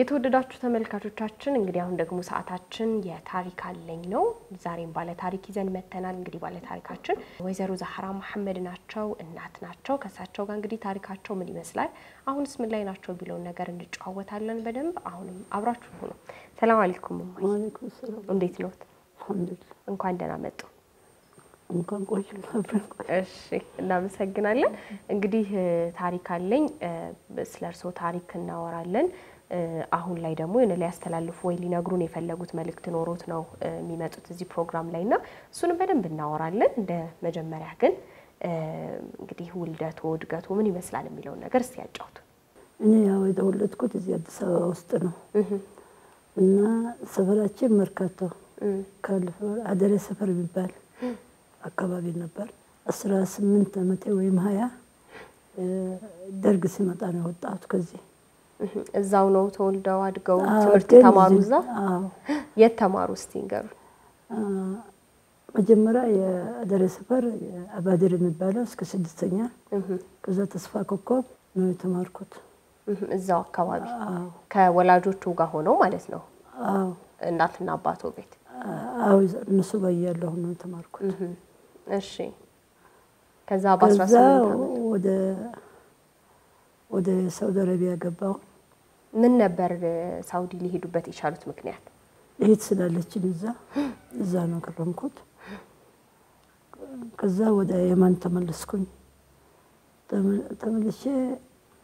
የተወደዳችሁ ተመልካቾቻችን እንግዲህ አሁን ደግሞ ሰዓታችን የታሪክ አለኝ ነው ዛሬም ባለ ታሪክ ይዘን መተናል እንግዲህ ባለ ታሪካችን ወይዘሮ ዛህራ መሐመድ ናቸው እናት ናቸው ከሳቸው ጋር እንግዲህ ታሪካቸው ምን ይመስላል አሁንስ ምን ላይ ናቸው ቢለው ነገር እንጫወታለን በደንብ አሁንም አብራችሁ ሁኑ ሰላም አለይኩም ወአለይኩም ሰላም እንዴት ነው አልሐምዱሊላህ እንኳን ደህና መጡ እንኳን ቆይን አብረን እሺ እናመሰግናለን እንግዲህ ታሪክ አለኝ ስለርሶ ታሪክ እናወራለን አሁን ላይ ደግሞ እነ ሊያስተላልፉ ወይ ሊነግሩን የፈለጉት መልእክት ኖሮት ነው የሚመጡት እዚህ ፕሮግራም ላይና እሱንም በደንብ እናወራለን እንደ መጀመሪያ ግን እንግዲህ ውልደቱ እድገቱ ምን ይመስላል የሚለው ነገር እስቲ ያጫውቱ እኔ ያው የተወለድኩት እዚህ አዲስ አበባ ውስጥ ነው እና ሰፈራችን መርካቶ ካልፈ አደረ ሰፈር ቢባል አካባቢ ነበር 18 አመቴ ወይም 20 ደርግ ሲመጣ ነው ወጣሁት ከዚህ እዛው ነው ተወልደው አድገው ትምህርት ተማሩ እዛ የት ተማሩ እስቲ እንገሩ መጀመሪያ የአደረ ሰፈር አባድር የሚባለው እስከ 6ኛ ከዛ ተስፋ ኮከብ ነው የተማርኩት እዛው አካባቢ ከወላጆቹ ጋር ሆነው ማለት ነው እናትና አባቶ ቤት አው እነሱ ጋር ያለው ነው የተማርኩት እሺ ከዛ በ18 ወደ ሳውዲ አረቢያ ገባው ምን ነበር ሳውዲ ሊሄዱበት የቻሉት ምክንያት እህት ስላለችኝ እዛ ነው ከረምኩት ከዛ ወደ የመን ተመለስኩኝ ተመልሼ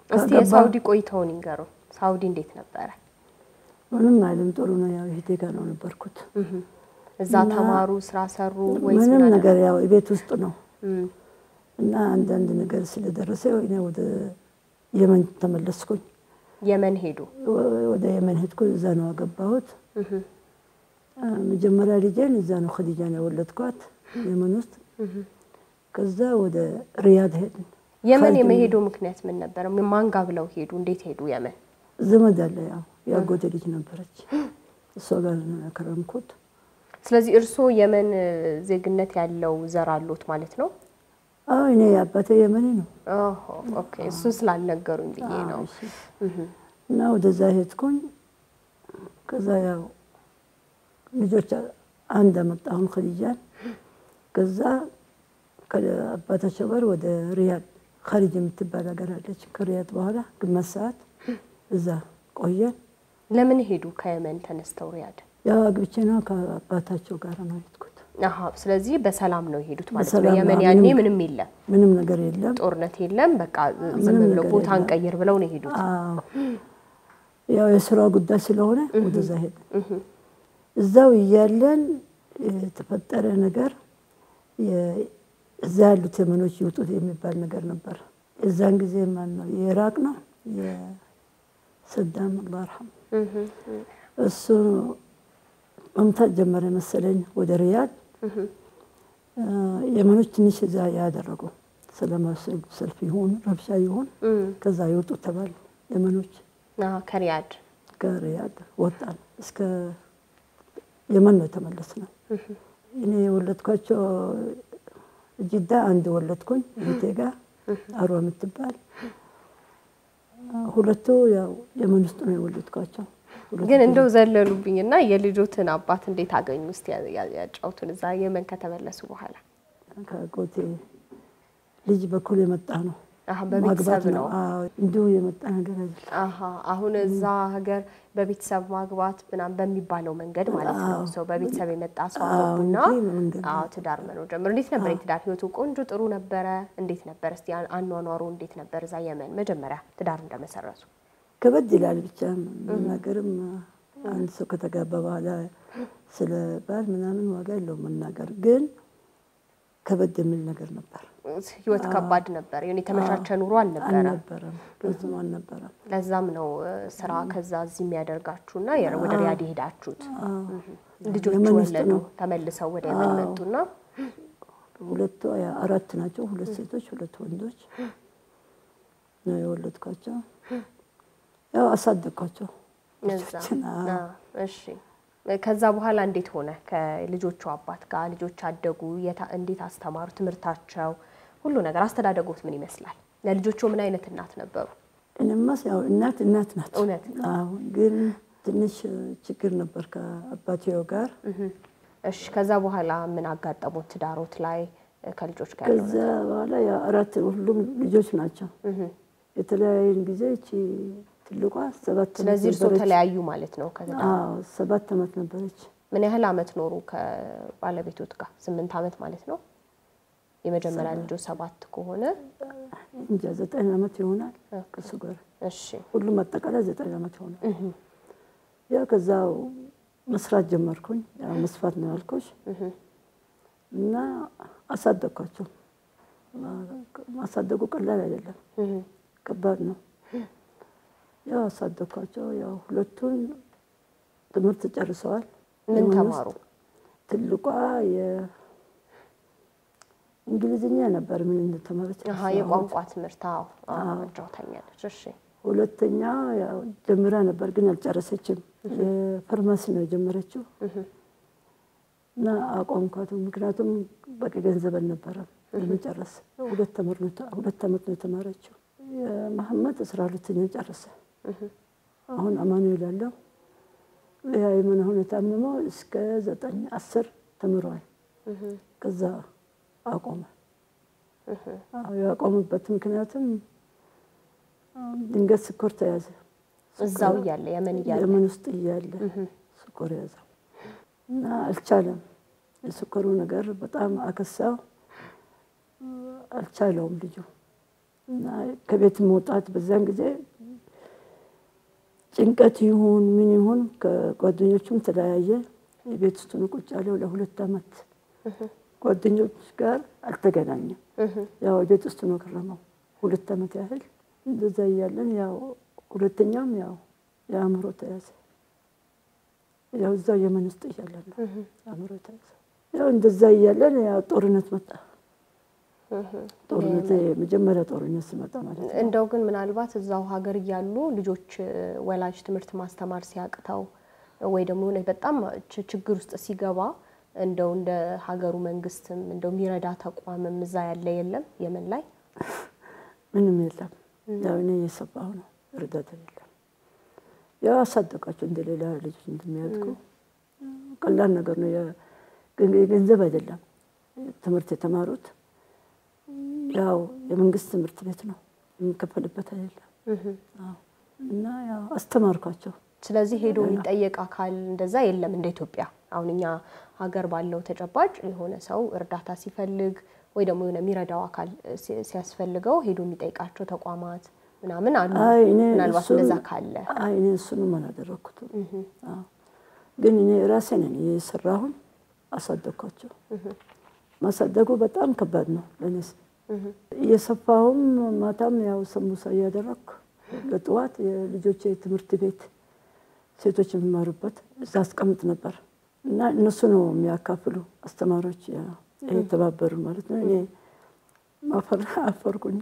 እስቲ የሳውዲ ቆይታውን ይንገሩ ሳውዲ እንዴት ነበር ምንም አይደለም ጥሩ ነው ያው እህቴ ጋር ነው ነበርኩት እዛ ተማሩ ስራ ሰሩ ወይስ ምንም ነገር ያው ቤት ውስጥ ነው እና አንዳንድ ነገር ስለደረሰ ወደ የመን ተመለስኩኝ የመን ሄዱ ወደ የመን ሄድኩ እዛ ነው አገባሁት መጀመሪያ ልጄን እዛ ነው ኸዲጃ ነው ወለድኳት የመን ውስጥ ከዛ ወደ ሪያድ ሄድን የመን የመሄዱ ምክንያት ምን ነበር ማን ጋር ብለው ሄዱ እንዴት ሄዱ የመን ዘመድ አለ ያው ያጎቴ ልጅ ነበረች እሷ ጋር ነው ከረምኩት ስለዚህ እርሶ የመን ዜግነት ያለው ዘር አሉት ማለት ነው እኔ አባቴ የመኒ ነው ኦኬ እሱ ስላልነገሩኝ ብዬ ነው እና ወደዛ ሄድኩኝ ከዛ ያው ልጆች አንድ አመጣሁን ኸዲጃን ከዛ ከአባታቸው ጋር ወደ ሪያድ ኻሊድ የምትባል ሀገር አለች ከሪያድ በኋላ ግማሽ ሰዓት እዛ ቆየን ለምን ሄዱ ከየመን ተነስተው ሪያድ ያው አግብቼ ነው ከአባታቸው ጋር ነው ሄድኩት ስለዚህ በሰላም ነው ሄዱት ማለት ነው የመን ያኔ ምንም ነገር የለም ጦርነት የለም በቃ ዝም ብለው ቦታን ቀይር ብለው ነው ሄዱት ያው የሥራው ጉዳይ ስለሆነ ወደዛ ሄድን እዛው ይያለን ተፈጠረ ነገር እዛ ያሉት የመኖች ይውጡት የሚባል ነገር ነበር እዛን ጊዜ ማን ነው የኢራቅ ነው የሰዳም አላህ ይርሐም እሱ መምታት ጀመረ መሰለኝ ወደ ሪያድ የመኖች ትንሽ እዛ ያደረጉ ሰላማዊ ሰልፍ ይሁን ረብሻ ይሁን ከዛ ይወጡ ተባለ የመኖች ከሪያድ ወጣን እስከ የመን ነው ተመለስነው እኔ ወለድኳቸው ጅዳ አንድ ወለድኩኝ እቴጋ አርዋ የምትባል ሁለቱ ያው የመን ውስጥ ነው የወለድኳቸው ግን እንደው ዘለሉብኝና የልጆትን አባት እንዴት አገኙ እስቲ ያጫውቱን እዛ የመን ከተመለሱ በኋላ ከጎቴ ልጅ በኩል የመጣ ነው በቤተሰብ ነው እንዲሁ የመጣ ነገር አይደለም አሁን እዛ ሀገር በቤተሰብ ማግባት ምናም በሚባለው መንገድ ማለት ነው ሰው በቤተሰብ የመጣ ሰው አገቡና ትዳር መኖር ጀመሩ እንዴት ነበር የትዳር ህይወቱ ቆንጆ ጥሩ ነበረ እንዴት ነበር እስቲ አኗኗሩ እንዴት ነበር እዛ የመን መጀመሪያ ትዳር እንደመሰረቱ ከበድ ይላል ብቻ መናገርም አንድ ሰው ከተጋባ በኋላ ስለ ባል ምናምን ዋጋ የለውም መናገር ግን ከበድ የሚል ነገር ነበር ህይወት ከባድ ነበር የኔ ተመሻቸ ኑሮ አልነበረም ብዙም አልነበረም ለዛም ነው ስራ ከዛ እዚህ የሚያደርጋችሁና ወደ ሪያድ ሄዳችሁት ልጆች ወለዱ ተመልሰው ወደ የመን መጡና ሁለቱ አራት ናቸው ሁለት ሴቶች ሁለት ወንዶች ነው የወለድኳቸው ያው አሳደግኳቸው እሺ ከዛ በኋላ እንዴት ሆነ ከልጆቹ አባት ጋር ልጆች አደጉ እንዴት አስተማሩ ትምርታቸው ሁሉ ነገር አስተዳደጎት ምን ይመስላል ለልጆቹ ምን አይነት እናት ነበሩ እኔማ ያው እናት ናት። እውነት አዎ ግን ትንሽ ችግር ነበር ከአባቴው ጋር። እሺ ከዛ በኋላ ምን አጋጠሙት ትዳሮት ላይ ከልጆች ጋር? ከዛ በኋላ ያ አራት ሁሉም ልጆች ናቸው። የተለያየን ጊዜ እቺ ትልቋ 7 ስለዚህ እርሶ ተለያዩ ማለት ነው ከዛ? አዎ 7 አመት ነበረች። ምን ያህል አመት ኖሩ ከባለቤቶት ጋር? 8 አመት ማለት ነው። የመጀመሪያ ልጅ 7 ከሆነ እንጃ 9 አመት ይሆናል ከሱ ጋር። እሺ ሁሉም አጠቃላይ 9 አመት ይሆናል። ያ ከዛው መስራት ጀመርኩኝ። ያው መስፋት ነው ያልኩሽ። እና አሳደግኳቸው። ማሳደጉ ቀላል አይደለም። ከባድ ነው። ያው አሳደግኳቸው። ያው ሁለቱን ትምህርት ጨርሰዋል። ምን ተማሩ? ትልቋ እንግሊዝኛ ነበር ምን እንደተማረች። የቋንቋ ትምህርት አጫውታኛለች። እሺ ሁለተኛ ያው ጀምራ ነበር ግን አልጨረሰችም። ፋርማሲ ነው የጀመረችው። እና አቋንቋቱ ምክንያቱም በቂ ገንዘብ አልነበረም ለመጨረስ። 2 አመት ነው የተማረችው። መሐመድ 12ኛ ጨረሰ። አሁን አማኑኤል ያለው ያ የምን ሆነ ታመመው እስከ 9 10 ተምሯል። ከዛ አቆመ። ያቆመበት ምክንያቱም ድንገት ስኳር ተያዘ። እዛው ያለ የመን ውስጥ ያለ ስኳር ያዘው እና አልቻለም። የስኳሩ ነገር በጣም አከሳው። አልቻለውም ልጁ እና ከቤት መውጣት በዛን ጊዜ ጭንቀት ይሁን ምን ይሁን ከጓደኞቹም ተለያየ። የቤት ውስጥ ነው ቁጭ ያለው ለ2 አመት። ጓደኞች ጋር አልተገናኘም። ያው ቤት ውስጥ ነው ከረመው 2 አመት ያህል። እንደዛ ያለን ያው ሁለተኛም ያው የአእምሮ ተያዘ። ያው እዛ የመን ውስጥ ያለን አእምሮ ተያዘ። ያው እንደዛ ያለን ያው ጦርነት መጣ። ጦርነት መጀመሪያ ጦርነት ሲመጣ ማለት ነው። እንደው ግን ምናልባት እዛው ሀገር ያሉ ልጆች ወላጅ ትምህርት ማስተማር ሲያቅተው ወይ ደግሞ በጣም ችግር ውስጥ ሲገባ እንደው እንደ ሀገሩ መንግስትም እንደው ሚረዳ ተቋምም እዛ ያለ የለም የመን ላይ? ምንም የለም። ያው እኔ የሰባው ነው እርዳታ የለም። ያው አሳደጋቸው እንደሌላ ልጅ እንደሚያድጉ ቀላል ነገር ነው። ገንዘብ አይደለም ትምህርት የተማሩት። ያው የመንግስት ትምህርት ቤት ነው የሚከፈልበት አይደለም። እና ያው አስተማርኳቸው። ስለዚህ ሄዶ የሚጠየቅ አካል እንደዛ የለም እንደ ኢትዮጵያ። አሁን እኛ ሀገር ባለው ተጨባጭ የሆነ ሰው እርዳታ ሲፈልግ ወይ ደግሞ የሆነ ሚረዳው አካል ሲያስፈልገው ሄዶ የሚጠይቃቸው ተቋማት ምናምን አሉ። ምናልባት እንደዛ ካለ እኔ እሱንም አላደረኩትም። ግን እኔ ራሴ ነኝ የሰራሁት። አሳደግኳቸው። ማሳደጉ በጣም ከባድ ነው ለኔስ። የሰፋውም ማታም ያው ሰሙሳ ያደረኩ ለጧት የልጆቼ ትምህርት ቤት ሴቶች የሚማሩበት እዛ አስቀምጥ ነበር እና እነሱ ነው የሚያካፍሉ አስተማሪዎች የተባበሩ ማለት ነው። እኔ አፈርኩኝ።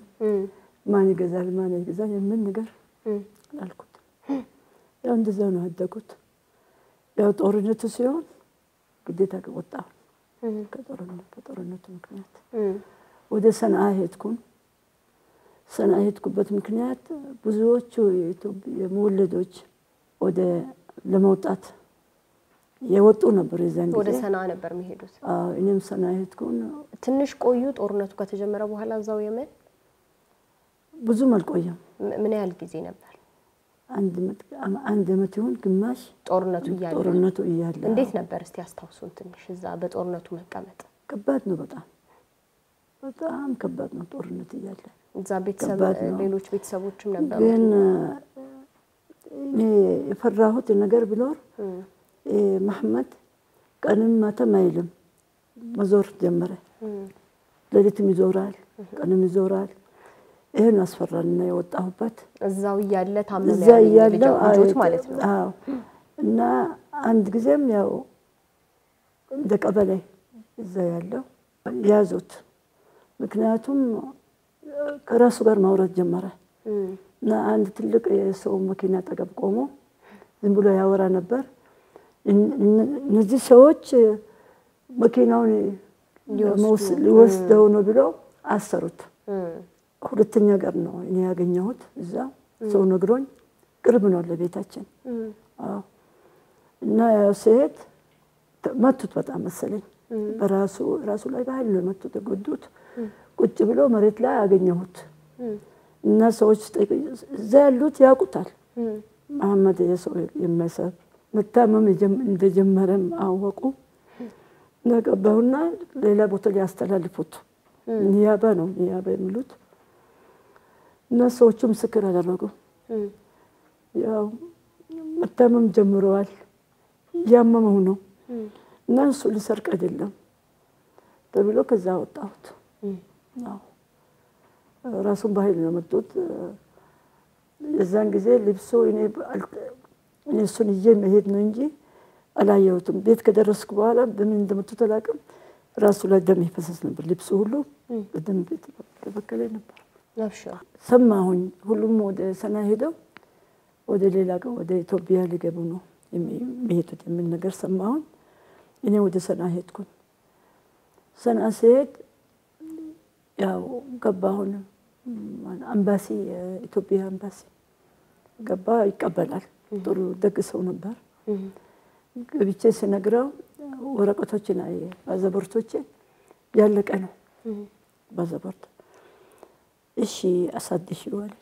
ማን ይገዛል የምን ነገር አልኩት። ያው እንደዛ ነው ያደጉት። ያው ጦርነቱ ሲሆን ግዴታ ወጣሁ ከጦርነቱ ምክንያት ወደ ሰንዓ ሄድኩኝ። ሰንዓ ሄድኩበት ምክንያት ብዙዎቹ የመወለዶች ወደ ለመውጣት የወጡ ነበር የዛን ጊዜ። ወደ ሰንዓ ነበር የሚሄዱት? እኔም ሰንዓ ሄድኩኝ። ትንሽ ቆዩ ጦርነቱ ከተጀመረ በኋላ እዛው የመን? ብዙም አልቆየም። ምን ያህል ጊዜ ነበር? አንድ አመት ይሁን ግማሽ ጦርነቱ እያለ። እንዴት ነበር እስቲ አስታውሱን ትንሽ እዛ በጦርነቱ መቀመጥ? ከባድ ነው በጣም ከባድ ነው ጦርነት እያለ። እዛ ቤተሰብ ሌሎች ቤተሰቦችም ነበሩ? ግን እኔ የፈራሁት ነገር ቢኖር መሐመድ ቀንም ማታም አይልም መዞር ጀመረ። ሌሊትም ይዞራል ቀንም ይዞራል። ይሄን አስፈራልና የወጣሁበት እዛው ያለ ታመመ ልጆች ማለት ነው። አዎ እና አንድ ጊዜም ያው እንደ ቀበሌ እዛ ያለው ያዙት። ምክንያቱም ከራሱ ጋር ማውራት ጀመረ እና አንድ ትልቅ የሰው መኪና አጠገብ ቆሞ ዝም ብሎ ያወራ ነበር። እነዚህ ሰዎች መኪናውን ሊወስደው ነው ብለው አሰሩት። ሁለተኛ ጋር ነው እኔ ያገኘሁት እዛ ሰው ነግሮኝ ቅርብ ነው ለቤታችን አዎ እና ሴት መቱት በጣም መሰለኝ ራሱ ላይ በኃይል ነው መቱት ተጎዱት ቁጭ ብሎ መሬት ላይ አገኘሁት እና ሰዎች እዛ ያሉት ያውቁታል መሐመድ የሰው የማይሰብ መታመም እንደጀመረም አወቁ ነገባውና ሌላ ቦታ ሊያስተላልፉት ኒያባ ነው ኒያባ የሚሉት እና ሰዎቹ ምስክር አደረጉ ያው መታመም ጀምረዋል ያመመው ነው እና እሱ ሊሰርቅ አይደለም ተብሎ ከዛ ወጣሁት አዎ ራሱን በኃይል ነው መጡት የዛን ጊዜ ልብሱ እኔ እሱን ይዤ መሄድ ነው እንጂ አላየሁትም ቤት ከደረስኩ በኋላ በምን እንደመጡት አላውቅም ራሱ ላይ ደም ይፈሰስ ነበር ልብሱ ሁሉ በደም ተበከለ ነበር አብሽራ ሰማሁኝ ሁሉም ወደ ሰና ሄደው ወደ ሌላ ጋር ወደ ኢትዮጵያ ሊገቡ ነው የሚሄዱት ምን ነገር ሰማሁኝ እኔ ወደ ሰና ሄድኩኝ ሰና ሲሄድ ያው ገባሁን አምባሲ ኢትዮጵያ አምባሲ ገባ ይቀበላል ጥሩ ደግ ሰው ነበር ገብቼ ሲነግረው ወረቀቶችን አየ ባዛቦርቶች ያለቀ ነው ባዛቦርት እሺ አሳድሽው አለ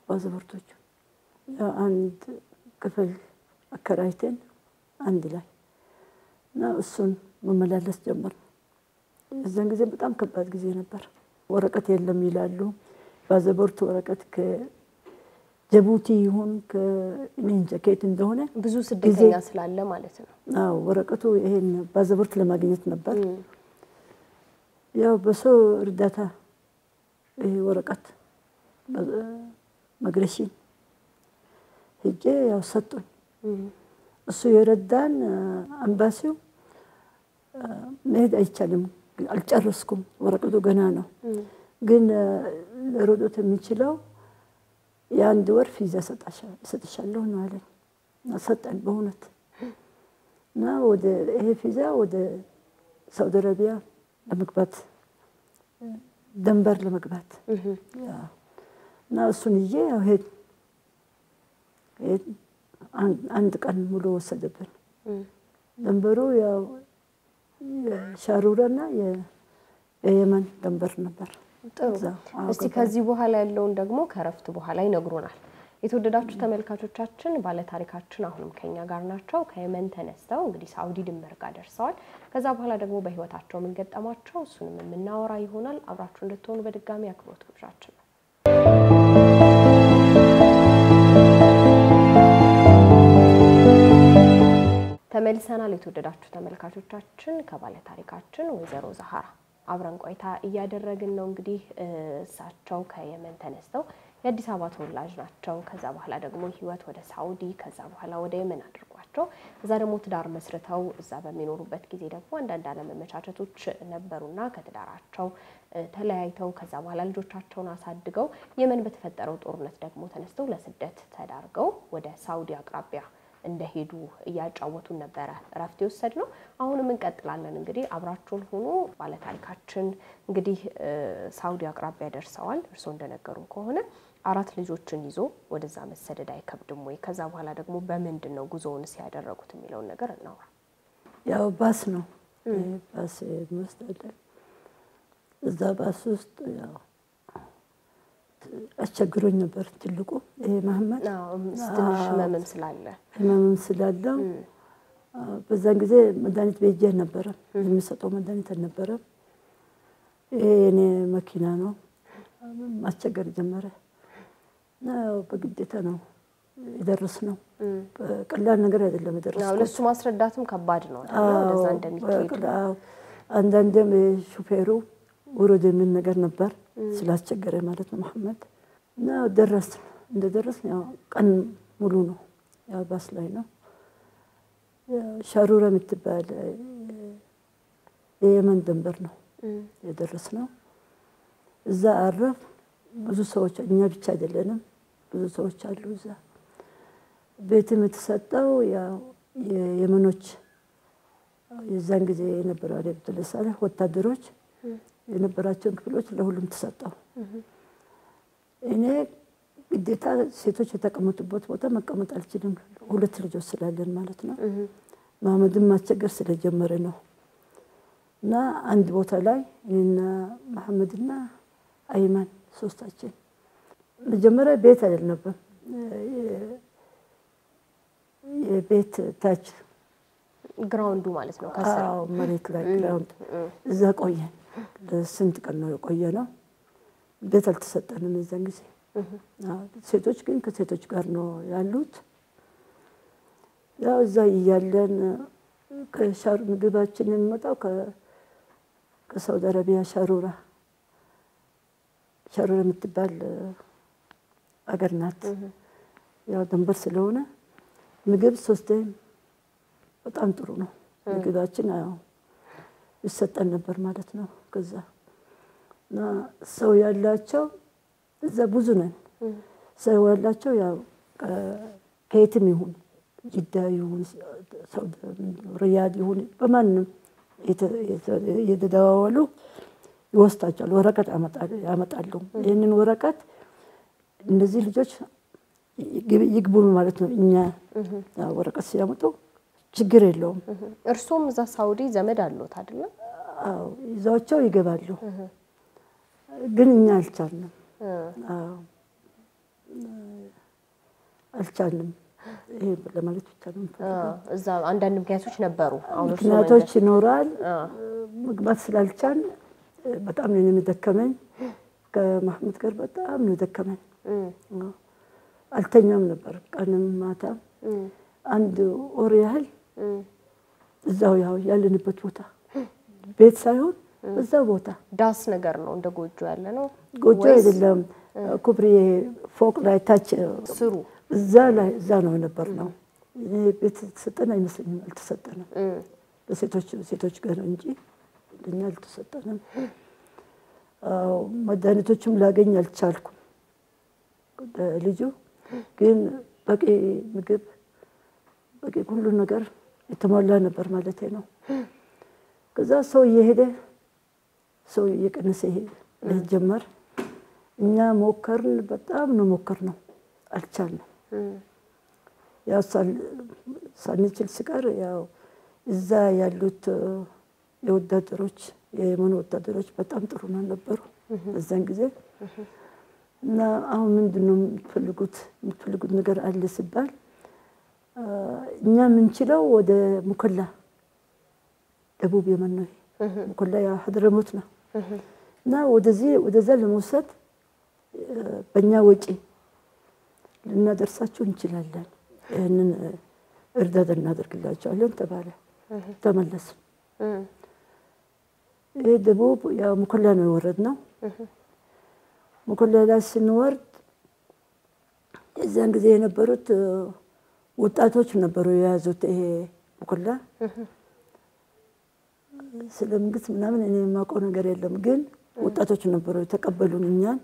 ባዛቦርቶች አንድ ክፍል አከራይተን አንድ ላይ እና እሱን መመላለስ ጀመር እዛን ጊዜ በጣም ከባድ ጊዜ ነበር ወረቀት የለም ይላሉ ባዛቦርት ወረቀት ከጅቡቲ ይሁን ከእንጃ ከየት እንደሆነ ብዙ ስደተኛ ስላለ ማለት ነው አዎ ወረቀቱ ይሄን ባዛቦርት ለማግኘት ነበር ያው በሰው እርዳታ ይሄ ወረቀት መግረሺን ሄጄ ያው ሰጡኝ እሱ የረዳን አምባሲው መሄድ አይቻልም አልጨረስኩም ወረቀቱ ገና ነው ግን ለሮዶት የሚችለው የአንድ ወር ፊዛ ሰጥሻለሁ ነው አለኝ ሰጠኝ በእውነት እና ወደ ይሄ ፊዛ ወደ ሳውዲ አረቢያ ለመግባት ደንበር ለመግባት እና እሱን ይዤ ያው ሄድ አንድ ቀን ሙሉ ወሰደብን ደንበሩ ያው ሻሩራና የየመን ደንበር ነበር ጥሩ እስቲ ከዚህ በኋላ ያለውን ደግሞ ከረፍት በኋላ ይነግሩናል የተወደዳችሁ ተመልካቾቻችን ባለ ታሪካችን አሁንም ከኛ ጋር ናቸው ከየመን ተነስተው እንግዲህ ሳውዲ ድንበር ጋር ደርሰዋል ከዛ በኋላ ደግሞ በህይወታቸው ምን ገጠማቸው እሱንም የምናወራ ይሆናል አብራችሁ እንድትሆኑ በድጋሚ አክብሮት ግብዣችን ነው ተመልሰናል የተወደዳችሁ ተመልካቾቻችን ከባለ ታሪካችን ወይዘሮ ዛሃራ አብረን ቆይታ እያደረግን ነው እንግዲህ እሳቸው ከየመን ተነስተው የአዲስ አበባ ተወላጅ ናቸው ከዛ በኋላ ደግሞ ህይወት ወደ ሳውዲ ከዛ በኋላ ወደ የመን አድርጓቸው እዛ ደግሞ ትዳር መስርተው እዛ በሚኖሩበት ጊዜ ደግሞ አንዳንድ አለመመቻቸቶች ነበሩና ከትዳራቸው ተለያይተው ከዛ በኋላ ልጆቻቸውን አሳድገው የመን በተፈጠረው ጦርነት ደግሞ ተነስተው ለስደት ተዳርገው ወደ ሳውዲ አቅራቢያ እንደሄዱ ያጫወቱን ነበር ረፍት ይወሰድነው አሁንም እንቀጥላለን እንግዲህ አብራችሁን ሆኖ ባለ ታሪካችን እንግዲህ ሳውዲ አቅራቢያ ደርሰዋል እርሶ እንደነገሩን ከሆነ 4 ልጆችን ይዞ ወደዛ መሰደድ አይከብድም ወይ ከዛ በኋላ ደግሞ በመንድነው ጉዞውን ሲያደረጉት የሚለውን ነገር እናውራ ያው ባስ ነው ባስ መስጠት እዛ ባስ ውስጥ ያው አስቸግሮኝ ነበር ትልቁ ይሄ መሐመድ ትንሽ ህመም ስላለው በዛን ጊዜ መድኃኒት ቤጄ ነበር የሚሰጠው መድኃኒት ነበር ይሄ የኔ መኪና ነው ማስቸገር ጀመረ ነው በግዴታ ነው የደረስነው በቀላል ነገር አይደለም የደረስነው ለሱ ማስረዳትም ከባድ ነው አይደል ወደዛ እንደሚሄድ አንዳንዴም ሹፌሩ ወረደ ምን ነገር ነበር ስላስቸገረ ማለት ነው መሐመድ እና እንደደረስን ያው ቀን ሙሉ ነው ያው ባስ ላይ ነው ሻሩራ የምትባል የየመን ድንበር ነው የደረስነው እዛ አረፍ ብዙ ሰዎች እኛ ብቻ አይደለንም ብዙ ሰዎች አሉ እዛ ቤትም የተሰጠው ያው የየመኖች የዛን ጊዜ የነበረው አብዱልሳሌህ ወታደሮች የነበራቸው ክፍሎች ለሁሉም ተሰጠው እኔ ግዴታ ሴቶች የተቀመጡበት ቦታ መቀመጥ አልችልም። ሁለት ልጆች ስላለን ማለት ነው። መሐመድም ማስቸገር ስለጀመረ ነው። እና አንድ ቦታ ላይ እኔና መሐመድና አይማን ሶስታችን መጀመሪያ ቤት አይደለም የቤት ታች ግራውንዱ ማለት ነው ከስር መሬት ላይ ግራውንድ እዛ ቆየን። ለስንት ቀን ነው የቆየነው። ቤት አልተሰጠንም እዛን ጊዜ። ሴቶች ግን ከሴቶች ጋር ነው ያሉት። ያው እዛ እያለን ከሻር ምግባችን የሚመጣው ከሳውዲ አረቢያ ሻሩራ የምትባል አገር ናት። ያው ድንበር ስለሆነ ምግብ ሶስቴ በጣም ጥሩ ነው ምግባችን። ያው ይሰጠን ነበር ማለት ነው። ከዛ እና ሰው ያላቸው እዛ ብዙ ነን። ሰው ያላቸው ያው ከየትም ይሁን ጅዳ ይሁን ሳውዲ ሪያድ ይሁን በማንም የተደዋወሉ ይወስዳቸዋል። ወረቀት ያመጣሉ። ይሄንን ወረቀት እነዚህ ልጆች ይግቡ ማለት ነው። እኛ ወረቀት ሲያመጡ ችግር የለውም። እርሶም እዛ ሳውዲ ዘመድ አሉት አይደል? አዎ ይዘዋቸው ይገባሉ። ግን እኛ አልቻልንም። አልቻልንም። ይሄ ለማለት ብቻ ነው። እዛ አንዳንድ ምክንያቶች ነበሩ። አሁን እርሶ ምክንያቶች ይኖራል። መግባት ስላልቻል በጣም ነው የሚደከመኝ። ከመሐመድ ጋር በጣም ነው ደከመኝ። አልተኛም ነበር ቀንም ማታ። አንድ ወር ያህል እዛው ያው ያለንበት ቦታ ቤት ሳይሆን እዛው ቦታ ዳስ ነገር ነው እንደ ጎጆ ያለ ነው። ጎጆ አይደለም ኩብሪ ፎቅ ላይ ታች ስሩ እዛ ነው ነበር ነው። ቤት ተሰጠን አይመስልኝም። አልተሰጠንም። ለሴቶች ጋር እንጂ ለኛ አልተሰጠንም። መድኃኒቶችም ላገኝ አልቻልኩም። ልጁ ግን በቂ ምግብ በቂ ሁሉ ነገር የተሟላ ነበር ማለት ነው። ከዛ ሰው እየቀነሰ ጀመር። እኛ ሞከርን፣ በጣም ነው ሞከርነው፣ አልቻልንም። ያው ሳንችል ስቀር ያው እዛ ያሉት የወታደሮች የየመን ወታደሮች በጣም ጥሩ ነበሩ በዛን ጊዜ። እና አሁን ምንድነው የምትፈልጉት ነገር አለ ሲባል እኛ ምንችለው ወደ ሙከላ ደቡብ የመን ነው። ሙከላ ያው ሐድረሞት ነው። እና ወደዛ ለመውሰድ በእኛ ወጪ ልናደርሳችሁ እንችላለን፣ ይህንን እርዳታ እናደርግላቸዋለን ተባለ። ተመለስን። ይሄ ደቡብ ያው ሙከላ ነው የወረድነው። ሙከላ ላይ ስንወርድ እዛን ጊዜ የነበሩት ወጣቶች ነበሩ የያዙት ይሄ ሙከላ። ስለምንግስት ምናምን እኔ የማውቀው ነገር የለም፣ ግን ወጣቶች ነበሩ የተቀበሉን እኛን።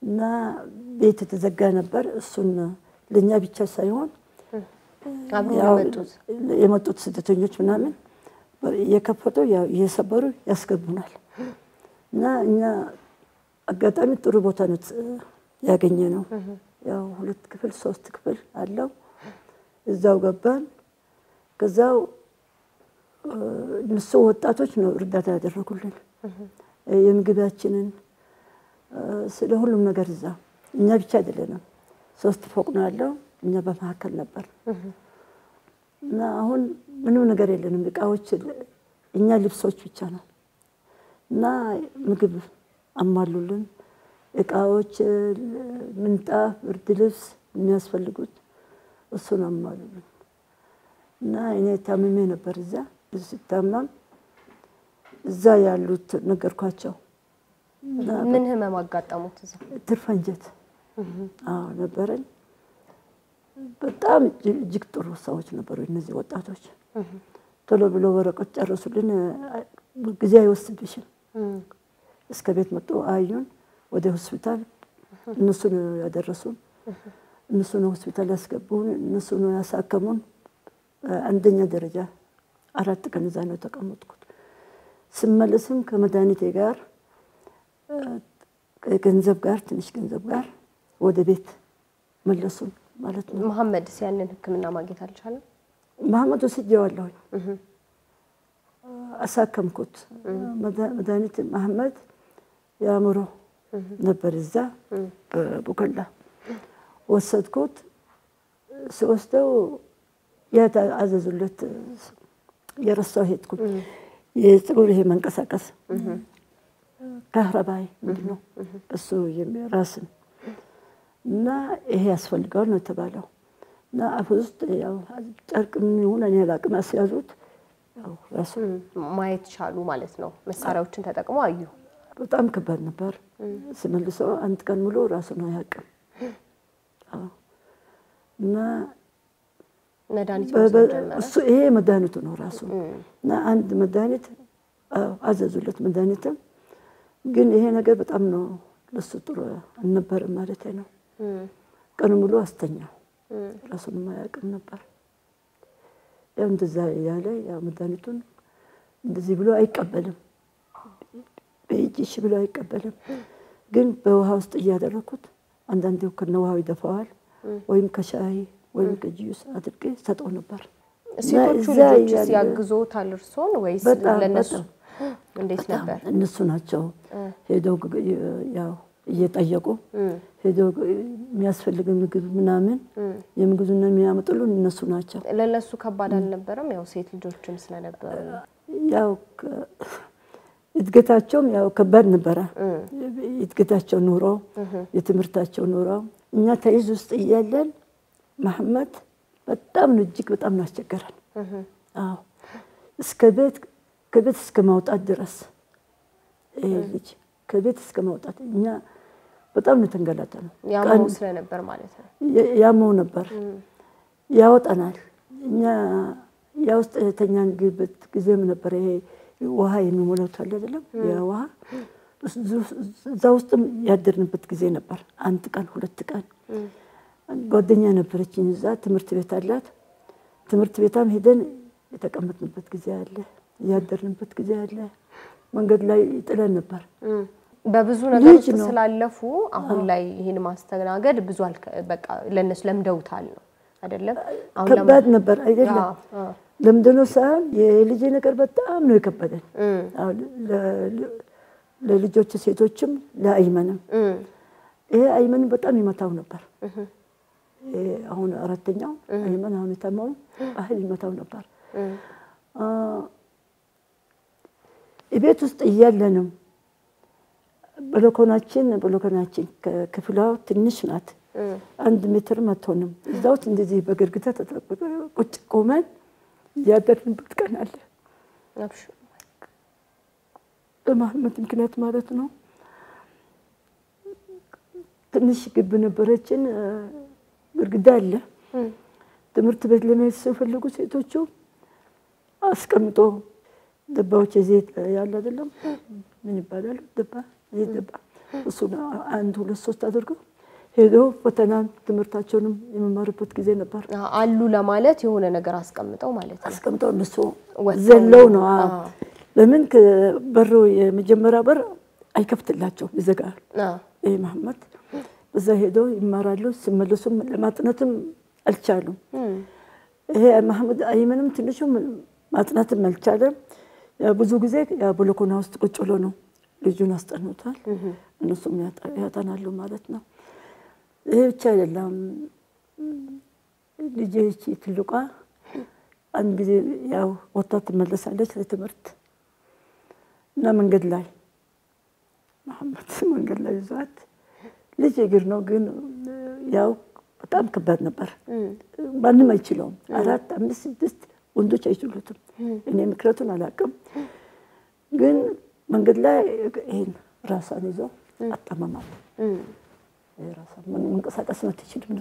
እና ቤት ተዘጋ ነበር። እሱን ለኛ ብቻ ሳይሆን የመጡት ስደተኞች ምናምን የከፈቱ ያው እየሰበሩ ያስገቡናል። እና እኛ አጋጣሚ ጥሩ ቦታ ነው ያገኘነው። ያው 2 ክፍል 3 ክፍል አለው። እዛው ገባን። ከዛው እነሱ ወጣቶች ነው እርዳታ ያደረጉልን የምግባችንን ስለ ሁሉም ነገር። እዛ እኛ ብቻ አይደለንም፣ 3 ፎቅ ነው ያለው። እኛ በመካከል ነበር። እና አሁን ምንም ነገር የለንም። እቃዎች እኛ ልብሶች ብቻ ነው። እና ምግብ አማሉልን፣ እቃዎች፣ ምንጣፍ፣ ብርድ ልብስ የሚያስፈልጉት እሱን አማሉልን። እና እኔ ታምሜ ነበር እዛ። ስታመም እዛ ያሉት ነገርኳቸው። ምን ህመም አጋጠሙት? እዛ ትርፍ አንጀት ነበረኝ። በጣም እጅግ ጥሩ ሰዎች ነበሩ እነዚህ ወጣቶች። ቶሎ ብሎ ወረቀት ጨረሱልን። ጊዜ አይወስድብሽም። እስከ ቤት መጡ፣ አዩን። ወደ ሆስፒታል እነሱ ነው ያደረሱን። እነሱ ነው ሆስፒታል ያስገቡን። እነሱ ነው ያሳከሙን። አንደኛ ደረጃ 4 ቀን እዛ ነው ተቀመጥኩት። ስመለስም ከመድኃኒቴ ጋር ገንዘብ ጋር ትንሽ ገንዘብ ጋር ወደ ቤት መለሱን ማለት ነው። መሐመድ ሲያንን ህክምና ማግኘት አልቻለም። መሐመድ ወስጄዋለሁ አሳከምኩት። መድኃኒት መሐመድ ያምሮ ነበር እዛ በቡከላ ወሰድኩት። ሲወስደው አዘዙለት የረሳው ሄድኩት የፀጉር ይሄ መንቀሳቀስ ካህረባይ ምንድነው እሱ የሚራስን እና ይሄ ያስፈልጋል ነው ተባለው እና አፍ ውስጥ ያው ጨርቅ ምን ይሁን እኔ አላቅም አስያዙት። ያው ራሱ ማየት ቻሉ ማለት ነው። መሳሪያዎችን ተጠቅመው አዩ። በጣም ከባድ ነበር። ሲመልሰው አንድ ቀን ሙሉ ራሱ ነው ያቀም እና መድኃኒት ወሰደ ጀመረ። እሱ ይሄ መድኃኒቱ ነው ራሱ እና አንድ መድኃኒት አዘዙለት። መድኃኒትም ግን ይሄ ነገር በጣም ነው ለሱ ጥሩ አልነበረም ማለት ነው። ቀን ሙሉ አስተኛው ራሱን ማያቀም ነበር። ያው እንደዛ ያለ ያው መድኃኒቱን እንደዚህ ብሎ አይቀበልም። በእጅሽ ብሎ አይቀበልም። ግን በውሃ ውስጥ እያደረኩት አንዳንዴው ከነውሃው ይደፋዋል ወይም ከሻይ ወይም ከጁስ አድርጌ ሰጠው ነበር። ሴቶቹ ልጆች ሲያግዙታል እርሶን ወይስ ለነሱ እንዴት ነበር? እነሱ ናቸው ሄደው ያው እየጠየቁ ሄደው የሚያስፈልግ ምግብ ምናምን የምግቡን የሚያመጡልን እነሱ ናቸው። ለነሱ ከባድ አልነበረም ያው ሴት ልጆችም ስለነበሩ? ያው እድገታቸውም ያው ከባድ ነበር። እድገታቸው ኑሮ የትምህርታቸው ኑሮ እኛ ተይዝ ውስጥ እያለን መሐመድ በጣም እጅግ በጣም አስቸገረን። አዎ እስከ ከቤት እስከ ማውጣት ድረስ ልጅ ከቤት እስከ ማውጣት እኛ በጣም ተንገላታን። ያመው ስለነበር ማለት ነው። ያመው ነበር ያወጣናል። እኛ ያው ውስጥ ተኛን ግብት ጊዜም ነበር ይሄ ውሃ የሚሞላው ታለ አይደለም ያ ውሃ እዛ ውስጥ ያደርንበት ጊዜ ነበር። አንድ ቀን ሁለት ቀን ጓደኛ ነበረችኝ እዛ ትምህርት ቤት አላት። ትምህርት ቤታም ሄደን የተቀመጥንበት ጊዜ አለ ያደርንበት ጊዜ አለ። መንገድ ላይ ጥለን ነበር። በብዙ ነገሮች ስላለፉ አሁን ላይ ይሄን ማስተናገድ ብዙ በቃ ለነሱ ለምደውታል ነው አይደለም? አሁን ከባድ ነበር አይደለም? ለምደነው ሳይሆን የልጅ ነገር በጣም ነው የከበደን። ለልጆች ሴቶችም ለአይመንም ይሄ አይመን በጣም ይመታው ነበር። አሁን አራተኛው አይመን አሁን ተማው አህል ይመታው ነበር። እቤት ውስጥ እያለንም በሎኮናችን ክፍላው ትንሽ ናት። 1 ሜትር ማትሆንም እዛው እንደዚህ በግርግታ ቁጭ ቆመን ያደርንበት ቀን አለ። አብሹ በመሐመድ ምክንያት ማለት ነው። ትንሽ ግብ ነበረችን ግርግዳ አለ። ትምህርት ቤት ለመሄድ ሲፈልጉ ሴቶቹ አስቀምጦ ደባዎች ዘይት ያለ አይደለም ምን ይባላል ደባ እሱና 1 2 3 አድርገው ሄደው ፈተናን ትምህርታቸውንም የመማርበት ጊዜ ነበር። አሉ ለማለት የሆነ ነገር አስቀምጠው ማለት ነው። አስቀምጠው እነሱ ዘለው ነው። ለምን በሩ የመጀመሪያ በር አይከፍትላቸው ይዘጋል። ይሄ መሐመድ በዛ ሄደው ይማራሉ። ሲመለሱም ለማጥናትም አልቻሉም። ይሄ መሐመድ አይመንም ትንሹም ማጥናትም አልቻለም። ብዙ ጊዜ ያ ብሎኮና ውስጥ ቁጭ ብሎ ነው ልጁን አስጠኑታል። እነሱም ያጠናሉ ማለት ነው። ይሄ ብቻ አይደለም። ልጄ ትልቋ አንድ ጊዜ ያው ወጣት ተመለሳለች ለትምህርት እና መንገድ ላይ መሐመድ መንገድ ላይ ይዟት ልጅ እግር ነው ግን ያው በጣም ከባድ ነበር። ማንም አይችለውም። 4 5 6 ወንዶች አይችሉትም። እኔ ምክረቱን አላቅም ግን መንገድ ላይ ይሄን ራሷን ይዞ አጣመማት። ራሷን መንቀሳቀስ አትችልም።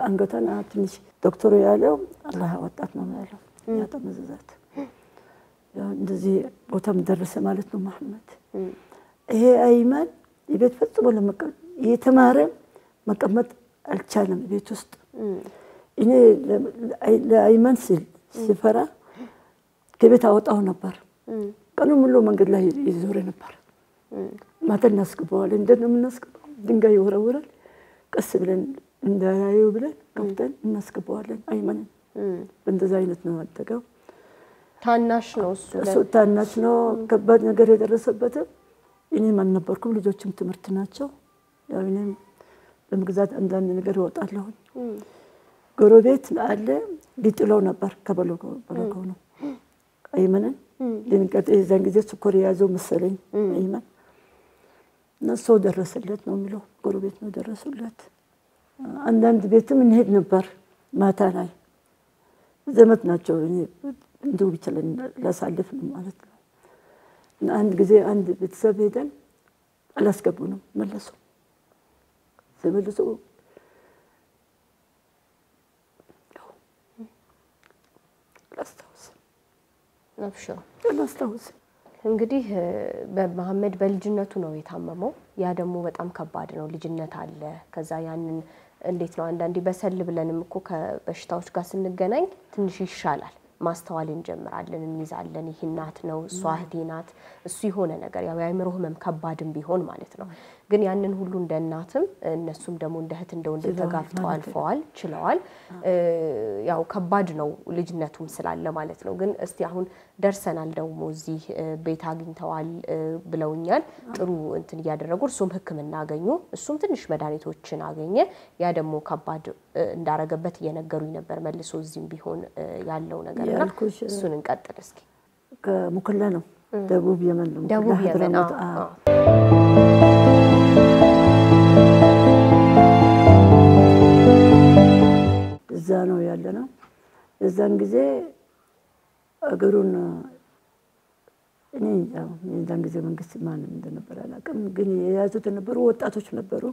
አንገቷን ትንሽ ዶክተሩ ያለው አላህ ወጣት ነው ያለው ያጠመዘዛት። ያው እንደዚህ ቦታም ደረሰ ማለት ነው መሐመድ። ይሄ አይመን የቤት ፈጽሞ ለመቀመጥ የተማረ መቀመጥ አልቻለም ቤት ውስጥ። እኔ ለአይመን ሲፈራ ከቤት አወጣው ነበር። ቀኑ ሙሉ መንገድ ላይ ይዞር ነበር። ማታ እናስገባዋለን። እንደት ነው የምናስገባው? ድንጋይ ይወረውራል። ቀስ ብለን እንዳያዩ ብለን ከፍተን እናስገባዋለን። አይመን እንደዛ አይነት ነው ያደገው። ታናሽ ነው እሱ ታናሽ ነው። ከባድ ነገር የደረሰበት እኔም አልነበርኩም። ልጆችም ትምህርት ናቸው። ያው እኔም በመግዛት አንዳንድ ነገር ይወጣለሁ። ጎረቤት አለ ሊጥለው ነበር ከበለጎ ነው አይመንን ድንገት የዛን ጊዜ ስኳር የያዘው መሰለኝ አይመን እና ሰው ደረሰለት ነው የሚለው። ጎረቤት ነው ደረሱለት። አንዳንድ ቤትም እንሄድ ነበር ማታ ላይ ዘመድ ናቸው። እንደው ብቻ ላሳልፍ ነው ማለት ነው። እና አንድ ጊዜ አንድ ቤተሰብ ሄደን አላስገቡንም መለሱ። ተመለሱ ላስታውስ እንግዲህ በመሐመድ በልጅነቱ ነው የታመመው። ያ ደግሞ በጣም ከባድ ነው። ልጅነት አለ። ከዛ ያንን እንዴት ነው አንዳንዴ በሰል ብለንም እኮ ከበሽታዎች ጋር ስንገናኝ ትንሽ ይሻላል ማስተዋል እንጀምራለን እንይዛለን። ይሄ እናት ነው እሷ እህቴ ናት እሱ የሆነ ነገር ያው የአእምሮ ህመም ከባድም ቢሆን ማለት ነው። ግን ያንን ሁሉ እንደ እናትም እነሱም ደግሞ እንደ እህት እንደ ወንድም ተጋፍተው አልፈዋል ችለዋል። ያው ከባድ ነው ልጅነቱም ስላለ ማለት ነው። ግን እስቲ አሁን ደርሰናል ደግሞ እዚህ ቤት አግኝተዋል ብለውኛል። ጥሩ እንትን ያደረጉ እሱም ህክምና አገኙ። እሱም ትንሽ መድኃኒቶችን አገኘ። ያ ደግሞ ከባድ እንዳረገበት እየነገሩኝ ነበር። መልሶ እዚህም ቢሆን ያለው ነገርና እሱን እንቀጥል እስኪ። ከሙከላ ነው ደቡብ የመን ነው። ደቡብ የመን እዛ ነው ያለነው። እዛን ጊዜ አገሩን እኔ እዛን ጊዜ መንግስት ማንም እንደነበር አላውቅም። ግን የያዙት የነበሩ ወጣቶች ነበሩ።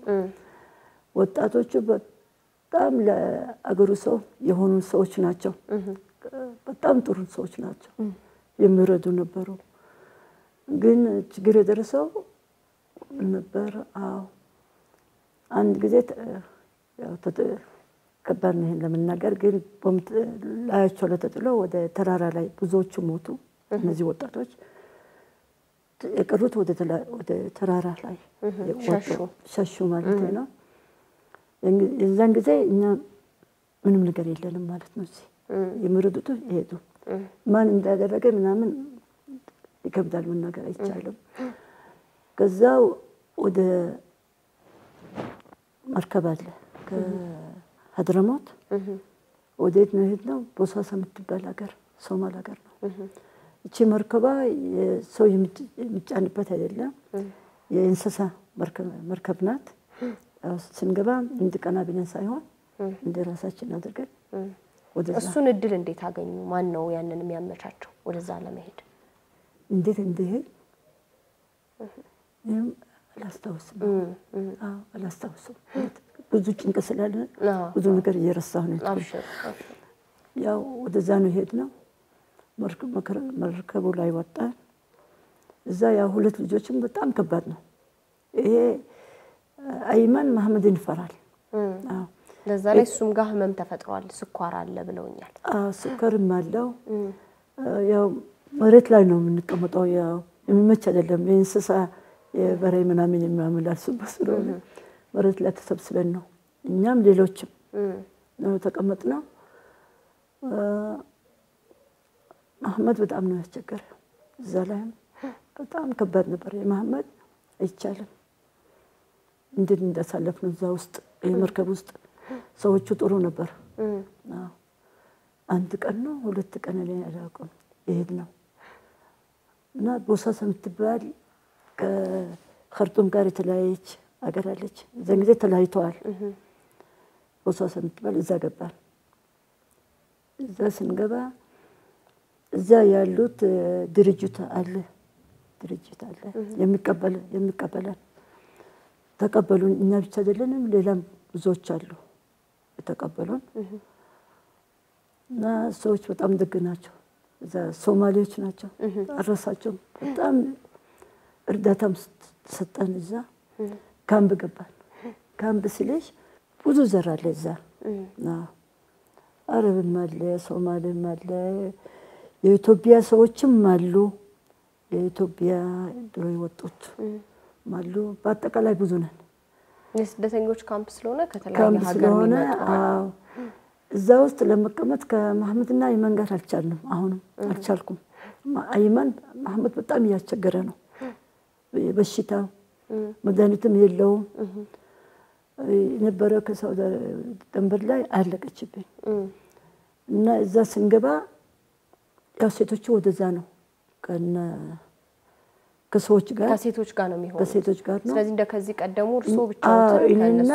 ወጣቶቹ በጣም ለአገሩ ሰው የሆኑ ሰዎች ናቸው። በጣም ጥሩ ሰዎች ናቸው። የሚረዱ ነበሩ። ግን ችግር የደረሰው ነበር። አንድ ጊዜ ያው ከባድ ነው ለመናገር። ግን ቦምብ ላያቸው ተጥሎ ወደ ተራራ ላይ ብዙዎቹ ሞቱ። እነዚህ ወጣቶች የቀሩት ወደ ተራራ ላይ ሸሹ ማለት ነው። የዛን ጊዜ እኛ ምንም ነገር የለንም ማለት ነው። እዚህ የሚረዱት ይሄዱ ማን እንዳደረገ ምናምን ይከብዳል መናገር አይቻልም። ከዛው ወደ መርከብ አለ ከሀድረሞት ወዴት ነው የሄድነው? ቦሳሳ የምትባል ሀገር ሶማል ሀገር ነው። እቺ መርከባ ሰው የሚጫንበት አይደለም፣ የእንስሳ መርከብ ናት። ስንገባ እንድቀና ብለን ሳይሆን እንደ ራሳችን አድርገን ወደዛ። እሱን እድል እንዴት አገኙ? ማን ነው ያንን የሚያመቻቸው ወደዛ ለመሄድ? እንዴት እንደሄድ አላስታውስም። አላስታውስም። ብዙ ጭንቅ ስላለ ብዙ ነገር እየረሳሁ ነው። ያው ወደዛ ነው የሄድነው። መርከቡ ላይ ወጣን። እዛ ያው ሁለት ልጆችም በጣም ከባድ ነው። ይሄ አይመን መሐመድን ይፈራል። ለዛ ላይ እሱም ጋር ህመም ተፈጥሯል። ስኳር አለ ብለውኛል። ስኳርም አለው። ያው መሬት ላይ ነው የምንቀመጠው። ያው የሚመች አይደለም። የእንስሳ የበሬ ምናምን የሚያመላልሱበት ስለሆነ መሬት ላይ ተሰብስበን ነው እኛም ሌሎችም ነው ተቀመጥነው። መሐመድ በጣም ነው ያስቸገረው። እዛ ላይ በጣም ከባድ ነበር። የመሐመድ አይቻልም እንዴት እንዳሳለፍነው እዛ ውስጥ የመርከብ ውስጥ ሰዎቹ ጥሩ ነበር። አንድ ቀን ነው ሁለት ቀን ላይ አላውቅም የሄድነው እና ቦሳሳ የምትባል ከኸርጡም ጋር የተለያየች አገር አለች። እዛን ጊዜ ተለያይተዋል። ቦሳሳ የምትባል እዛ ገባን። እዛ ስንገባ እዛ ያሉት ድርጅት አለ የሚቀበለን ተቀበሉን። እኛ ብቻ አይደለንም፣ ሌላም ብዙዎች አሉ ተቀበሉን። እና ሰዎች በጣም ደግ ናቸው። እዛ ሶማሌዎች ናቸው። አረሳቸው በጣም እርዳታም ሰጠን። እዛ ካምፕ ገባን። ካምፕ ሲለሽ ብዙ ዘር አለ እዛ። አረብም አለ፣ ሶማሌም አለ፣ የኢትዮጵያ ሰዎችም አሉ። የኢትዮጵያ ድሮ የወጡት ማሉ በአጠቃላይ ብዙ ነን የስደተኞች ካምፕ ስለሆነ ከተለያየ ካምፕ ሀገር ስለሆነ የሚመጡ እዛ ውስጥ ለመቀመጥ ከመሐመድና አይመን ጋር አልቻልንም አሁን አልቻልኩም አይመን መሐመድ በጣም ያስቸገረ ነው በሽታው መድኃኒትም የለውም የነበረ ከሳውዲ ድንበር ላይ አለቀችብኝ እና እዛ ስንገባ ያው ሴቶቹ ወደዛ ነው ከሰዎች ጋር ነው የሚሆነው ከሴቶች ጋር ነው ስለዚህ እንደከዚህ ቀደሙ እርሶ ብቻዎትን እኔና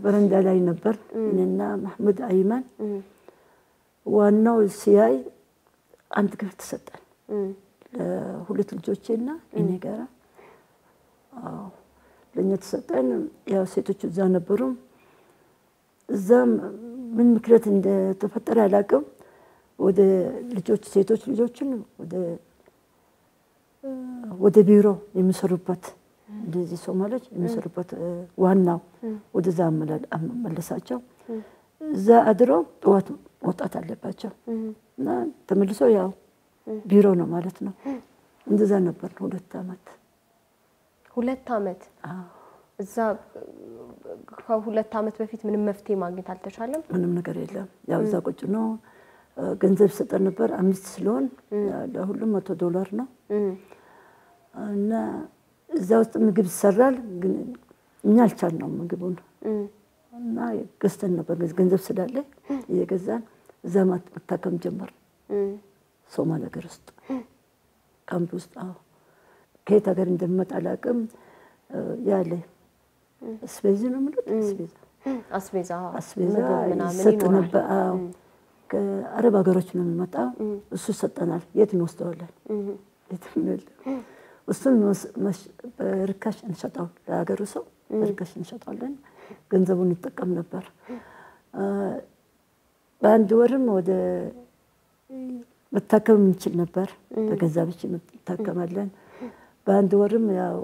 በረንዳ ላይ ነበር እኔና መሐመድ አይመን ዋናው ሲያይ አንድ ክፍል ተሰጠን ለሁለት ልጆቼና እኔ ጋር ለኛ ተሰጠን ያው ሴቶቹ እዛ ነበሩ እዛም ምን ምክንያት እንደተፈጠረ አላውቅም ወደ ልጆች ሴቶች ልጆችን ወደ ቢሮ የሚሰሩበት እንደዚህ ሶማሌዎች የሚሰሩበት ዋናው ወደዛ መለሳቸው እዛ አድሮ ጠዋት ወጣት አለባቸው እና ተመልሶ ያው ቢሮ ነው ማለት ነው እንደዛ ነበር 2 አመት 2 አመት እዛ ከ2 አመት በፊት ምንም መፍትሄ ማግኘት አልተቻለም ምንም ነገር የለም ያው እዛ ቁጭ ነው ገንዘብ ሰጠን ነበር 5 ስለሆን ለሁሉም $100 ነው እና እዛ ውስጥ ምግብ ይሰራል ግን እኛ አልቻልነው ምግቡን እና ገዝተን ነበር ገንዘብ ስላለ የገዛን እዛ መታከም ጀመር ሶማሌ ሀገር ውስጥ ካምፕ ውስጥ ከየት ሀገር እንደመጣ አላውቅም ያለ አስቤዛ ነው ማለት አስቤዛ ሰጥ ነበር ከአረብ ሀገሮች ነው የሚመጣው እሱ ሰጠናል የት እንወስደዋለን እሱን በርካሽ እንሸጣው ለሀገሩ ሰው በርካሽ እንሸጣለን ገንዘቡን ይጠቀም ነበር በአንድ ወርም ወደ መታከም እንችል ነበር በገንዘብሽ መታከማለን በአንድ ወርም ያው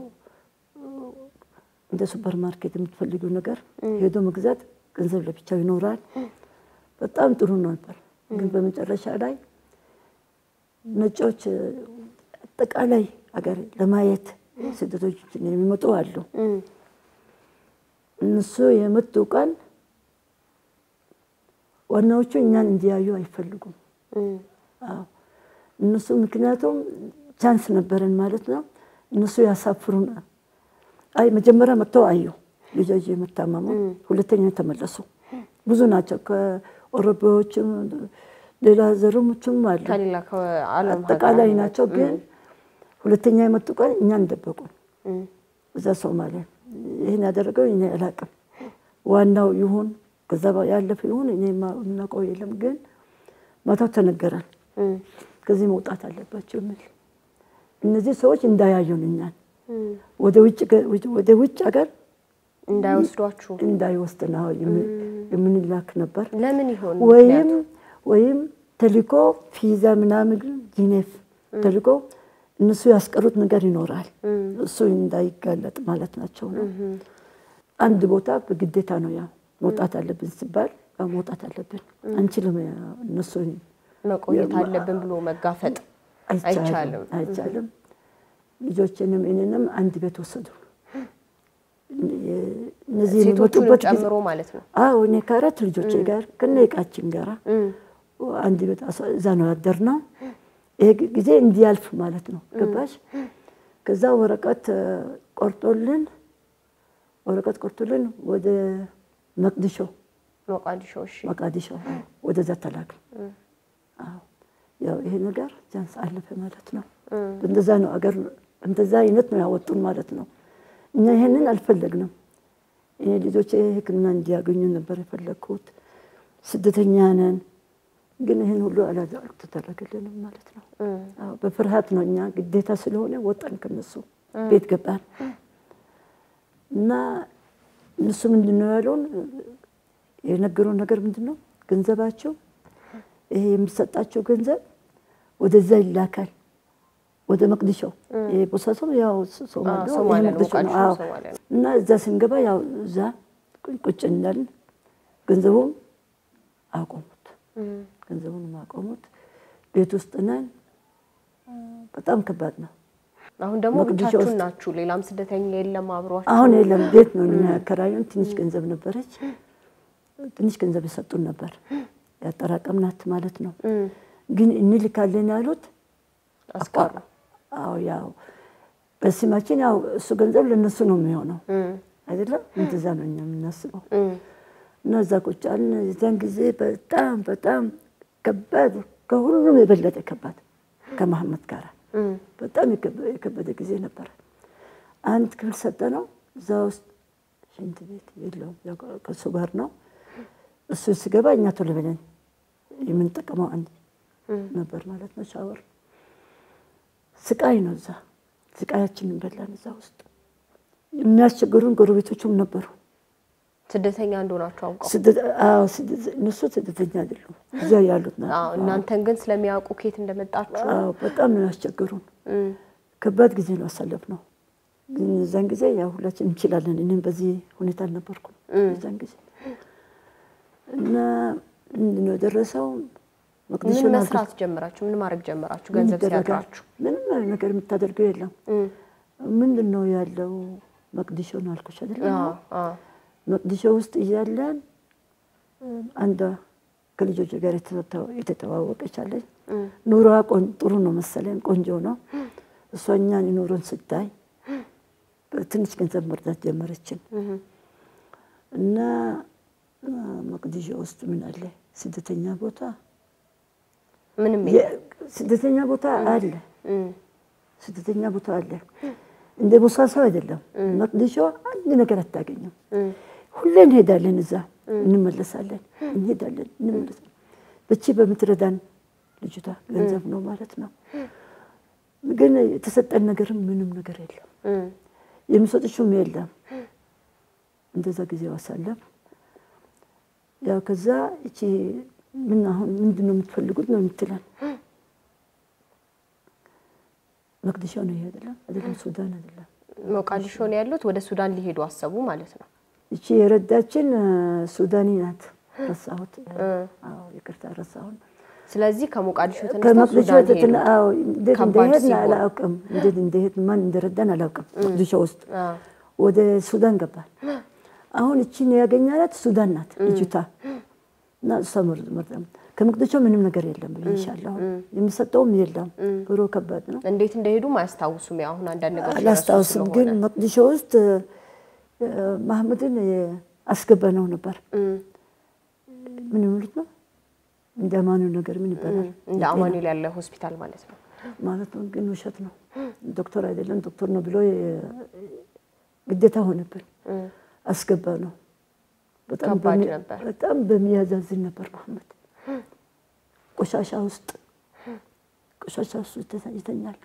እንደ ሱፐር ማርኬት የምትፈልጊው ነገር ሄዶ መግዛት ገንዘብ ለብቻው ይኖራል በጣም ጥሩ ነበር ግን በመጨረሻ ላይ ነጮች አጠቃላይ ሀገር ለማየት ስደቶች የሚመጡ አሉ እነሱ የመጡ ቀን ዋናዎቹ እኛን እንዲያዩ አይፈልጉም እነሱ ምክንያቱም ቻንስ ነበረን ማለት ነው እነሱ ያሳፍሩን አይ መጀመሪያ መጥተው አዩ ልጆች የመታመሙ ሁለተኛ ተመለሱ ብዙ ናቸው ከኦሮቦዎችም ሌላ ዘሮችም አሉ ከሌላ ከዓለም አጠቃላይ ናቸው ግን ሁለተኛ የመጡ ቀን እኛን ደበቁን እዛ ሶማሌ ይሄን ያደረገው እኔ አላውቅም ዋናው ይሁን ከዛ ያለፈ ይሁን እኔ ማውቀው የለም ግን ማታው ተነገረን ከዚህ መውጣት አለባቸው ምን እነዚህ ሰዎች እንዳያዩን እኛን ወደ ውጭ ሀገር እንዳይወስዱና የምንላክ ነበር ለምን ይሆን ወይም ተልኮ ቪዛ ምናምን ጂኔቭ ተልኮ እነሱ ያስቀሩት ነገር ይኖራል እሱ እንዳይጋለጥ ማለት ናቸው ነው አንድ ቦታ በግዴታ ነው ያው መውጣት አለብን ሲባል መውጣት አለብን አንችልም እነሱ መቆየት አለብን ብሎ መጋፈጥ አይቻልም ልጆችንም እኔንም አንድ ቤት ወሰዱ እነዚህ የሚወጡበት ጨምሮ ማለት ነው አዎ እኔ ከአራት ልጆቼ ጋር ከነቃችን ጋር አንድ ቤት እዛ ነው ያደርነው ይሄ ጊዜ እንዲያልፍ ማለት ነው ገባሽ ከዛ ወረቀት ቆርጦልን ወደ መቅዲሾ ወደዛ ተላክ አዎ ያው ይሄ ነገር ቻንስ አለፈ ማለት ነው እንደዛ ነው አገር እንደዛ አይነት ነው ያወጡን ማለት ነው እኛ ይሄንን አልፈለግንም እኔ ልጆቼ ህክምና እንዲያገኙ ነበር የፈለኩት ስደተኛ ነን ግን ይሄን ሁሉ አላደረገልንም ማለት ነው አዎ በፍርሃት ነው እኛ ግዴታ ስለሆነ ወጣን ከነሱ ቤት ገባን እና እነሱ ምንድነው ያሉን የነገሩን ነገር ምንድነው ገንዘባቸው ይሄ የሚሰጣቸው ገንዘብ ወደዛ ይላካል ወደ መቅዲሾ የቦሳሶ ያው ሶማሌ እና እዛ ስንገባ ያው እዛ ቁጭ እንዳልን ገንዘቡን አቆሙት ቤት ውስጥ ነን በጣም ከባድ ነው አሁን ደግሞ ብቻችሁን ናችሁ ሌላም ስደተኛ የለም አብሯችሁ አሁን የለም ቤት ነው የሚያከራዩን ትንሽ ገንዘብ ነበረች ትንሽ ገንዘብ ይሰጡን ነበር ያጠራቀምናት ማለት ነው ግን እንልካለን ያሉት አስቀሩ አው ያው በስማችን ያው እሱ ገንዘብ ለነሱ ነው የሚሆነው አይደለም እንደዛ ነው እኛ የምናስበው እና እዛ ቁጭ አልን የዛን ጊዜ በጣም ከባድ ከሁሉም የበለጠ ከባድ ከመሐመድ ጋር በጣም የከበደ ጊዜ ነበር አንድ ክፍል ሰጠነው እዛ ውስጥ ሽንት ቤት የለውም ያው ከሱ ጋር ነው እሱ ሲገባ እኛ ቶሎ ብለን የምንጠቀመው አንድ ነበር ማለት ነው ሻወር ስቃይ ነው እዛ ስቃያችንን በላን እዛ ውስጥ የሚያስቸግሩን ጎረቤቶችም ነበሩ ስደተኛ እንደሆናችሁ አውቀው እነሱ ስደተኛ አይደሉም እዛ ያሉት ነው እናንተን ግን ስለሚያውቁ ከየት እንደመጣችሁ በጣም ነው ያስቸግሩን ከባድ ጊዜ ነው አሳለፍነው ግን እዛን ጊዜ ያው ሁላችንም እንችላለን እኔም በዚህ ሁኔታ አልነበርኩም እዛን ጊዜ እና ነው ደረሰው ምን መስራት ጀመራችሁ ምን ማድረግ ጀመራችሁ ገንዘብ ሲያጥራችሁ ምንም ነገር የምታደርገው የለም ምንድነው ያለው መቅዲሾን አልኩሽ አይደል መቅዲሾ ውስጥ ይያለን አንድ ከልጆች ጋር የተተዋወቀች አለች ኑሮዋ ጥሩ ነው መሰለኝ ቆንጆ ነው እሷኛን ኑሮን ስታይ ትንሽ ገንዘብ መርዳት ጀመረችን እና መቅዲሾ ውስጥ ምን አለ ስደተኛ ቦታ ምንም ስደተኛ ቦታ አለ ስደተኛ ቦታ አለ እንደ ቦሳሶ አይደለም መቅዲሾ አንድ ነገር አታገኙም ሁሌ እንሄዳለን እዛ እንመለሳለን እንመለሳለን በቺ በመትረዳን ልጅታ ገንዘብ ነው ማለት ነው ግን የተሰጠን ነገር ምንም ነገር የለም የሚሰጥሽም የለም እንደዛ ጊዜ ዋሳለም ያው ከዛ እቺ ምን አሁን ምንድነው የምትፈልጉት ነው የምትለን መቅዲሾ ነው አይደለም ሱዳን አይደለም ሞቃዲሾ ነው ያሉት ወደ ሱዳን ሊሄዱ አሰቡ ማለት ነው እቺ የረዳችን ሱዳኒ ናት ረሳሁት ይቅርታ ረሳሁን ስለዚህ ከሞቃዲሾ ተነስተው ሱዳን ሄዱ እንደሄድን አላውቅም እንደሄድ ማን እንደረዳን አላውቅም መቅዲሾ ውስጥ ወደ ሱዳን ገባን አሁን እቺን ያገኛላት ሱዳን ናት ልጅታ እና ሰምርም ከመቅዲሾ ምንም ነገር የለም ኢንሻአላህ የሚሰጠውም የለም ብሮ ከባድ ነው እንዴት እንደሄዱ ማያስታውሱም ያው አሁን አንድ ነገር አላስታውስም ግን መቅዲሾ ውስጥ መሐመድን አስገባነው ነበር ምን ማለት ነው እንደማኑ ነገር ምን ይባላል እንደ አማኑኤል ያለ ሆስፒታል ማለት ነው ግን ውሸት ነው ዶክተር አይደለም ዶክተር ነው ብሎ ግዴታ ሆነብን አስገባነው በጣም በሚያዛዝን ነበር መሐመድ ቆሻሻ ውስጥ ይተኛል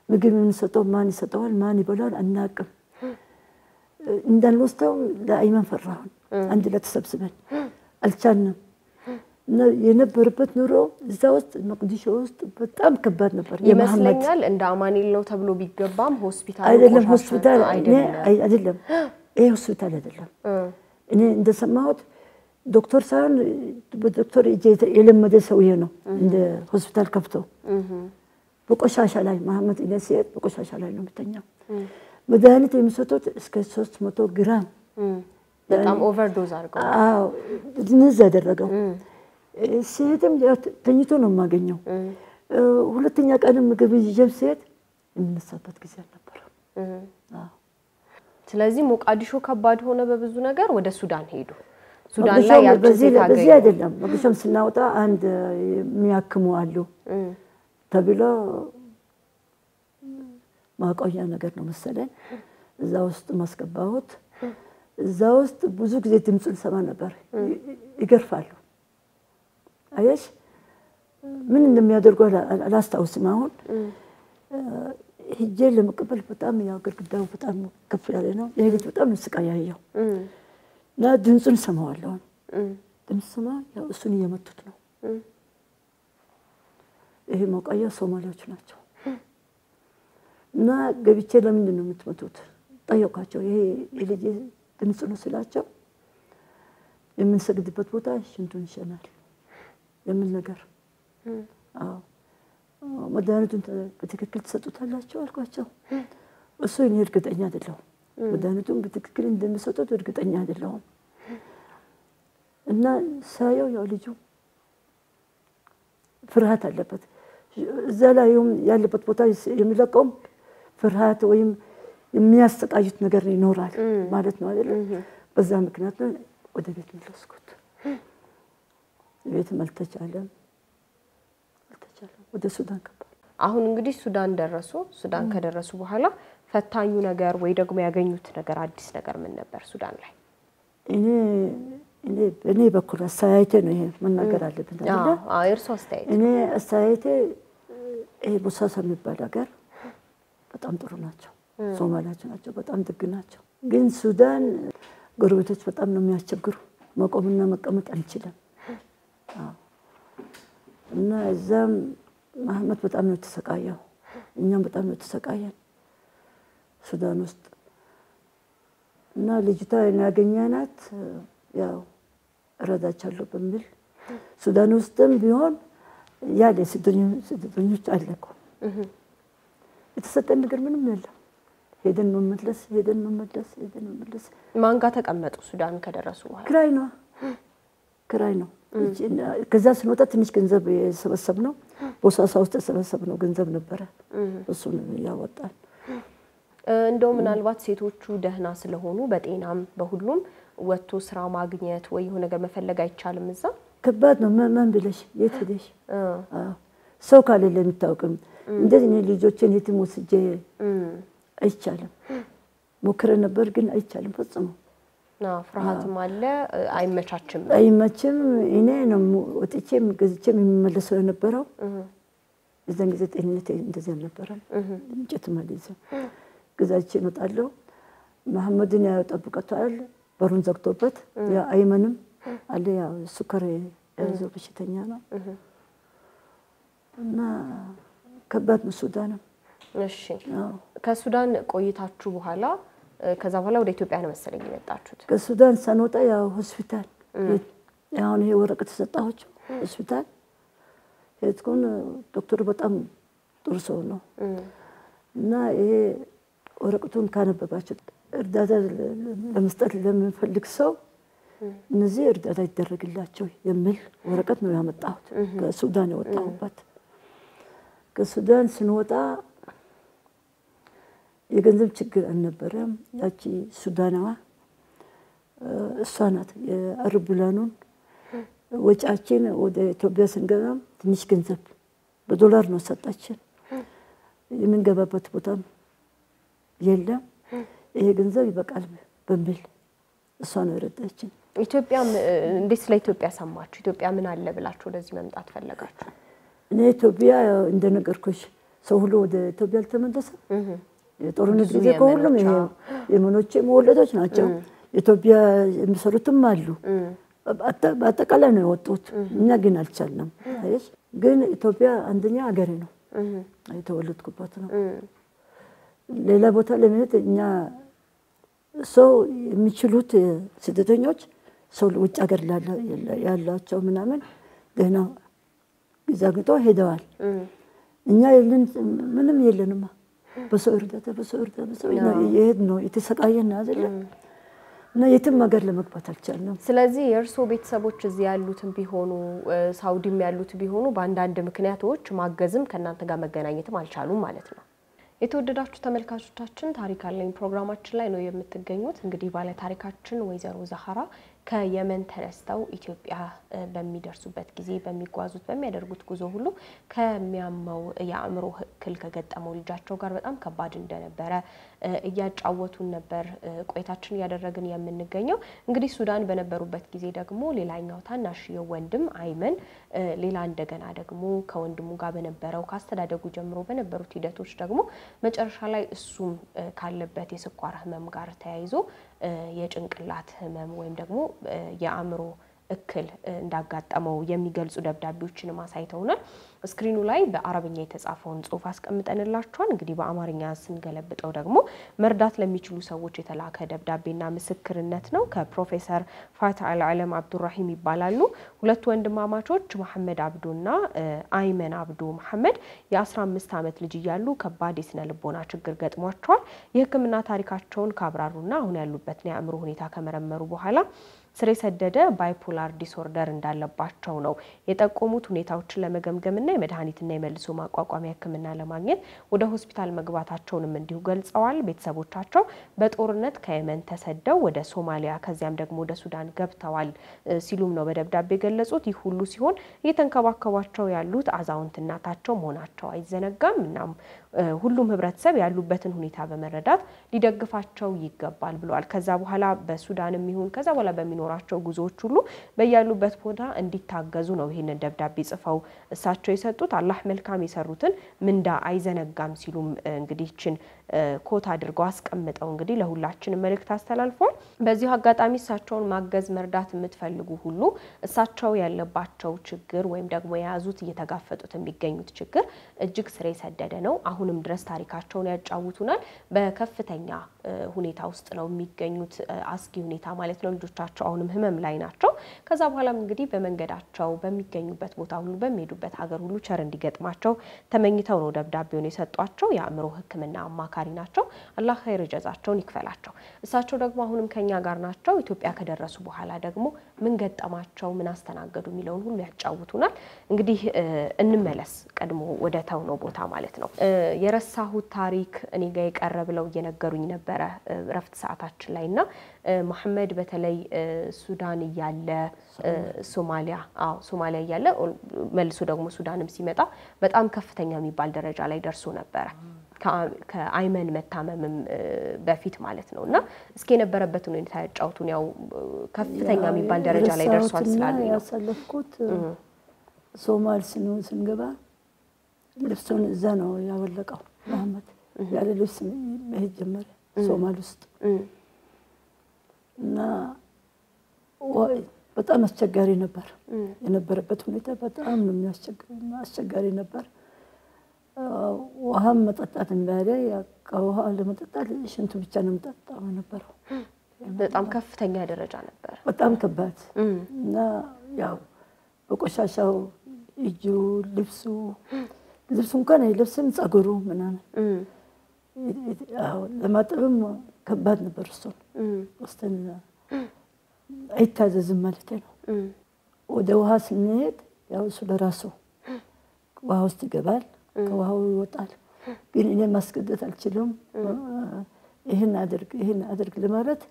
ምግብ የምንሰጠው ማን ይሰጠዋል ማን ይበላል አናቅም እንዳንወስደው ለአይመን ፈራሁን አንድ ለተሰብስበን አልቻልንም የነበረበት ኑሮ እዛ ውስጥ መቅዲሾ ውስጥ በጣም ከባድ ነበር ይመስለኛል እንደ አማኑኤል ነው ተብሎ ቢገባም ሆስፒታል አይደለም ይሄ ሆስፒታል አይደለም እኔ እንደሰማሁት ዶክተር ሳን በዶክተር የለመደ ሰው ነው እንደ ሆስፒታል ከፍተው በቆሻሻ ላይ መሐመድ ኢነሲት በቆሻሻ ላይ ነው የምተኛው መድኃኒት የሚሰጡት እስከ 300 ግራም በጣም ኦቨርዶዝ አድርገው ድንዝ ያደረገው ሲሄድም ተኝቶ ነው የማገኘው ሁለተኛ ቀን ምግብ ይዤም ሲሄድ የምንሳበት ጊዜ ነበር ስለዚህ ሞቃዲሾ ከባድ ሆነ በብዙ ነገር ወደ ሱዳን ሄዱ ሱዳን ላይ በዚህ አይደለም መቅዲሾም ስናወጣ አንድ የሚያክሙ አሉ ተብሎ ማቆያ ነገር ነው መሰለኝ እዛ ውስጥ ማስገባሁት እዛ ውስጥ ብዙ ጊዜ ድምጽን ሰማ ነበር ይገርፋሉ አየሽ ምን እንደሚያደርጉ አላስታውስም አሁን ሄጄ ለመቀበል በጣም ያው ግድግዳው በጣም ከፍ ያለ ነው የልጅ በጣም ስቃያየው ና ድምጽን ሰማዋለሁ ድምጽ ሰማ ያው እሱን እየመቱት ነው ይሄ ሞቃያ ሶማሌዎች ናቸው እና ገብቼ ለምንድን ነው የምትመቱት ጠየቃቸው ይሄ የልጅ ድምጽ ነው ስላቸው የምንሰግድበት ቦታ ሽንቱን ይሸናል የምን ነገር መድኃኒቱን በትክክል ተሰጥቷላችሁ አልኳቸው እሱ እኔ እርግጠኛ አይደለሁም መድኃኒቱን በትክክል እንደሚሰጡት እርግጠኛ አይደለሁም እና ሳየው ያው ልጁ ፍርሃት አለበት እዛ ላይም ያለበት ቦታ የሚለቀው ፍርሃት ወይም የሚያስተቃዩት ነገር ይኖራል ማለት ነው አይደል በዛ ምክንያት ነው ወደ ቤት መለስኩት ቤት መልተቻለም ወደ ሱዳን ገባ አሁን እንግዲህ ሱዳን ደረሱ ሱዳን ከደረሱ በኋላ ፈታኙ ነገር ወይ ደግሞ ያገኙት ነገር አዲስ ነገር ምን ነበር ሱዳን ላይ እኔ በኩል አስተያየቴ ነው ይሄ መናገር አለብን አይደል እርሱ አስተያየት እኔ አስተያየቴ ይሄ ቦሳሳ የሚባል ሀገር በጣም ጥሩ ናቸው ሶማሊያቸው ናቸው በጣም ደግ ናቸው ግን ሱዳን ጎረቤቶች በጣም ነው የሚያስቸግሩ መቆምና መቀመጥ አንችልም እና እዛም መሐመድ በጣም ነው ተሰቃየው እኛም በጣም ነው ተሰቃየን ሱዳን ውስጥ እና ልጅቷ ያገኘናት ያው ረዳቻለሁ በሚል ሱዳን ውስጥም ቢሆን ያለ ስደተኞች አለኩ የተሰጠን ነገር ምንም የለም ሄደን መመለስ ማን ጋር ተቀመጡ ሱዳን ከደረሱ በኋላ ክራይ ነው ከዛ ስንወጣ ትንሽ ገንዘብ የሰበሰብነው ቦሳሳ ውስጥ የሰበሰብነው ገንዘብ ነበረ እሱን ያወጣን እንደው ምናልባት ሴቶቹ ደህና ስለሆኑ በጤናም በሁሉም ወጥቶ ስራ ማግኘት ወይ የሆነ ነገር መፈለግ አይቻልም እዛ ከባድ ነው ማን ብለሽ የት ሄደሽ ሰው ካለለ የሚታወቅም እንደዚህ ነው ልጆችን የትም ወስጄ አይቻልም ሞክረ ነበር ግን አይቻልም ፈጽሞ ፍርሃትም አለ አይመቻችም እኔ ነው ወጥቼም ገዝቼም የሚመለሰው የነበረው እዛን ጊዜ ጤንነቴ እንደዚህ አልነበረም እንጨት ማለት ገዛቼ እመጣለሁ መሐመድን ያጠብቀታል በሩን ዘግቶበት ያ አይመንም አለ ያ ሱከር ያዘው በሽተኛ ነው እና ከባድ ነው ሱዳን እሺ ከሱዳን ቆይታችሁ በኋላ ከዛ በኋላ ወደ ኢትዮጵያ ነው መሰለኝ የመጣችሁት ከሱዳን ሳንወጣ ያው ሆስፒታል ያው ይሄ ወረቀት ተሰጣችሁ ሆስፒታል ሄድኩን ዶክተሩ በጣም ጥሩ ሰው ነው እና ይሄ ወረቀቱን ካነበባችሁ እርዳታ ለመስጠት ለምንፈልግ ሰው እነዚህ እርዳታ ይደረግላቸው የሚል ወረቀት ነው ያመጣሁት ከሱዳን የወጣሁበት ከሱዳን ስንወጣ የገንዘብ ችግር አልነበረም ያቺ ሱዳናዋ እሷ ናት የአርቡላኑን ወጫችን ወደ ኢትዮጵያ ስንገባ ትንሽ ገንዘብ በዶላር ነው ሰጣችን የምንገባበት ቦታም የለም ይሄ ገንዘብ ይበቃል በሚል እሷ ነው የረዳችን ኢትዮጵያ እንዴት ስለ ኢትዮጵያ ሰማችሁ ኢትዮጵያ ምን አለ ብላችሁ ወደዚህ መምጣት ፈለጋችሁ እኔ ኢትዮጵያ እንደነገርኩሽ ሰው ሁሉ ወደ ኢትዮጵያ ተመለሰ የጦርነት ጊዜ ከሁሉም ይሄ የመኖቼ መወለዶች ናቸው ኢትዮጵያ የሚሰሩትም አሉ በአጠቃላይ ነው የወጡት እኛ ግን አልቻልንም አይሽ ግን ኢትዮጵያ አንደኛ ሀገር ነው የተወለድኩበት ነው ሌላ ቦታ ለምን እኛ ሰው የሚችሉት ስደተኞች ሰው ውጭ ሀገር ያላቸው ምናምን ገና ይዛግቶ ሄደዋል እኛ ምንም የለንም በሰው እርዳታ ይሄድ ነው የተሰቃየን አይደለም እና የትም ሀገር ለመግባት አልቻልንም ስለዚህ የእርሶ ቤተሰቦች እዚህ ያሉትም ቢሆኑ ሳውዲም ያሉት ቢሆኑ በአንዳንድ ምክንያቶች ማገዝም ከናንተ ጋር መገናኘትም አልቻሉም ማለት ነው የተወደዳችሁ ተመልካቾቻችን ታሪክ አለኝ ፕሮግራማችን ላይ ነው የምትገኙት እንግዲህ ባለ ታሪካችን ወይዘሮ ዛሃራ ከየመን ተነስተው ኢትዮጵያ በሚደርሱበት ጊዜ በሚጓዙት በሚያደርጉት ጉዞ ሁሉ ከሚያመው ያምሮ ህክል ከገጠመው ልጃቸው ጋር በጣም ከባድ እንደነበረ እያጫወቱን ነበር ቆይታችን ያደረግን የምንገኘው እንግዲህ ሱዳን በነበሩበት ጊዜ ደግሞ ሌላኛው ታናሽ የወንድም አይመን ሌላ እንደገና ደግሞ ከወንድሙ ጋር በነበረው ካስተዳደጉ ጀምሮ በነበሩት ሂደቶች ደግሞ መጨረሻ ላይ እሱም ካለበት የስኳር ህመም ጋር ተያይዞ የጭንቅላት ህመም ወይም ደግሞ የአምሮ እክል እንዳጋጠመው የሚገልጹ ደብዳቤዎችን ማሳይተውናል ስክሪኑ ላይ በአረብኛ የተጻፈውን ጽሁፍ አስቀምጠንላችኋል እንግዲህ በአማርኛ ስንገለብጠው ደግሞ መርዳት ለሚችሉ ሰዎች የተላከ ደብዳቤና ምስክርነት ነው ከፕሮፌሰር ፋታ አልዓለም አብዱራሂም ይባላሉ ሁለት ወንድማማቾች መሐመድ አብዱና አይመን አብዱ መሐመድ የ15 ዓመት ልጅ ያሉ ከባድ የስነ ልቦና ችግር ገጥሟቸዋል የህክምና ታሪካቸውን ካብራሩና አሁን ያሉበት የአእምሮ ሁኔታ ከመረመሩ በኋላ ስር የሰደደ ባይፖላር ዲስኦርደር እንዳለባቸው ነው የጠቆሙት ሁኔታዎችን ለመገምገምና የመድኃኒትና የመልሶ ማቋቋሚያ ህክምና ለማግኘት ወደ ሆስፒታል መግባታቸውንም እንዲሁ ገልጸዋል ቤተሰቦቻቸው በጦርነት ከየመን ተሰደው ወደ ሶማሊያ ከዚያም ደግሞ ወደ ሱዳን ገብተዋል ሲሉም ነው በደብዳቤ ገለጹት ይህ ሁሉ ሲሆን እየተንከባከቧቸው ያሉት አዛውንት እናታቸው መሆናቸው አይዘነጋም እናም ሁሉም ህብረተሰብ ያሉበትን ሁኔታ በመረዳት ሊደግፋቸው ይገባል ብለዋል ከዛ በኋላ በሱዳንም ይሁን ከዛ በኋላ በሚኖራቸው ጉዞዎች ሁሉ በያሉበት ቦታ እንዲታገዙ ነው ይሄንን ደብዳቤ ጽፈው እሳቸው የሰጡት አላህ መልካም የሰሩትን ምንዳ አይዘነጋም ሲሉም እንግዲህ እቺን ኮት አድርገው አስቀምጠው እንግዲህ ለሁላችንም መልእክት አስተላልፈዋል በዚህ አጋጣሚ እሳቸውን ማገዝ መርዳት የምትፈልጉ ሁሉ እሳቸው ያለባቸው ችግር ወይም ደግሞ የያዙት እየተጋፈጡት የሚገኙት ችግር እጅግ ስር የሰደደ ነው አሁንም ድረስ ታሪካቸውን ያጫውቱናል በከፍተኛ ሁኔታ ውስጥ ነው የሚገኙት አስጊ ሁኔታ ማለት ነው ልጆቻቸው አሁንም ህመም ላይ ናቸው ከዛ በኋላም እንግዲህ በመንገዳቸው በሚገኙበት ቦታ ሁሉ በሚሄዱበት ሀገር ሁሉ ቸር እንዲገጥማቸው ተመኝተው ነው ደብዳቤውን የሰጧቸው የአእምሮ ህክምና አማካሪ ናቸው አላህ ኸይር ጀዛቸውን ይክፈላቸው እሳቸው ደግሞ አሁንም ከኛ ጋር ናቸው ኢትዮጵያ ከደረሱ በኋላ ደግሞ ምን ገጠማቸው ምን አስተናገዱ የሚለውን ሁሉ ያጫውቱናል እንግዲህ እንመለስ ቀድሞ ወደ ተውነው ቦታ ማለት ነው የረሳሁት ታሪክ እኔ ጋር የቀረበለው እየነገሩኝ ነበር ረፍት ሰዓታችን ላይና መሐመድ በተለይ ሱዳን ያለ ሶማሊያ ያለ መልሶ ደግሞ ሱዳንም ሲመጣ በጣም ከፍተኛ የሚባል ደረጃ ላይ ደርሶ ነበር ከአይመን መታመምም በፊት ማለት ነውና እስኪ የነበረበት ሁኔታ ያጫውቱን ያው ከፍተኛ የሚባል ደረጃ ላይ ደርሷል ስላሉ ነው ያሰለፍኩት ሶማል ስንገባ ልብሱን እዛ ነው ያወለቀው መሐመድ ያለ ልብስ መሄድ ጀመረ ሶማል ውስጥ እና በጣም አስቸጋሪ ነበር የነበረበት ሁኔታ በጣም ነው የሚያስቸጋሪ ነበር ውሃም መጠጣት እንዳለ ያውሃ ለመጠጣት ሽንቱ ብቻ ነው መጠጣው ነበር በጣም ከፍተኛ ደረጃ ነበር በጣም ከባድ እና ያው በቆሻሻው እጁ ልብሱ እንኳን አይለብስም ጸጉሩ ምናምን ያው ለማጠብም ከባድ ነበር እሱ ወስተን አይታዘዝም ማለት ነው ወደ ውሃ ስንሄድ ያው እሱ ለራሱ ውሃ ውስጥ ይገባል ከውሃው ይወጣል ግን እኔ ማስገደት አልችልም ይሄን አድርግ ለማለት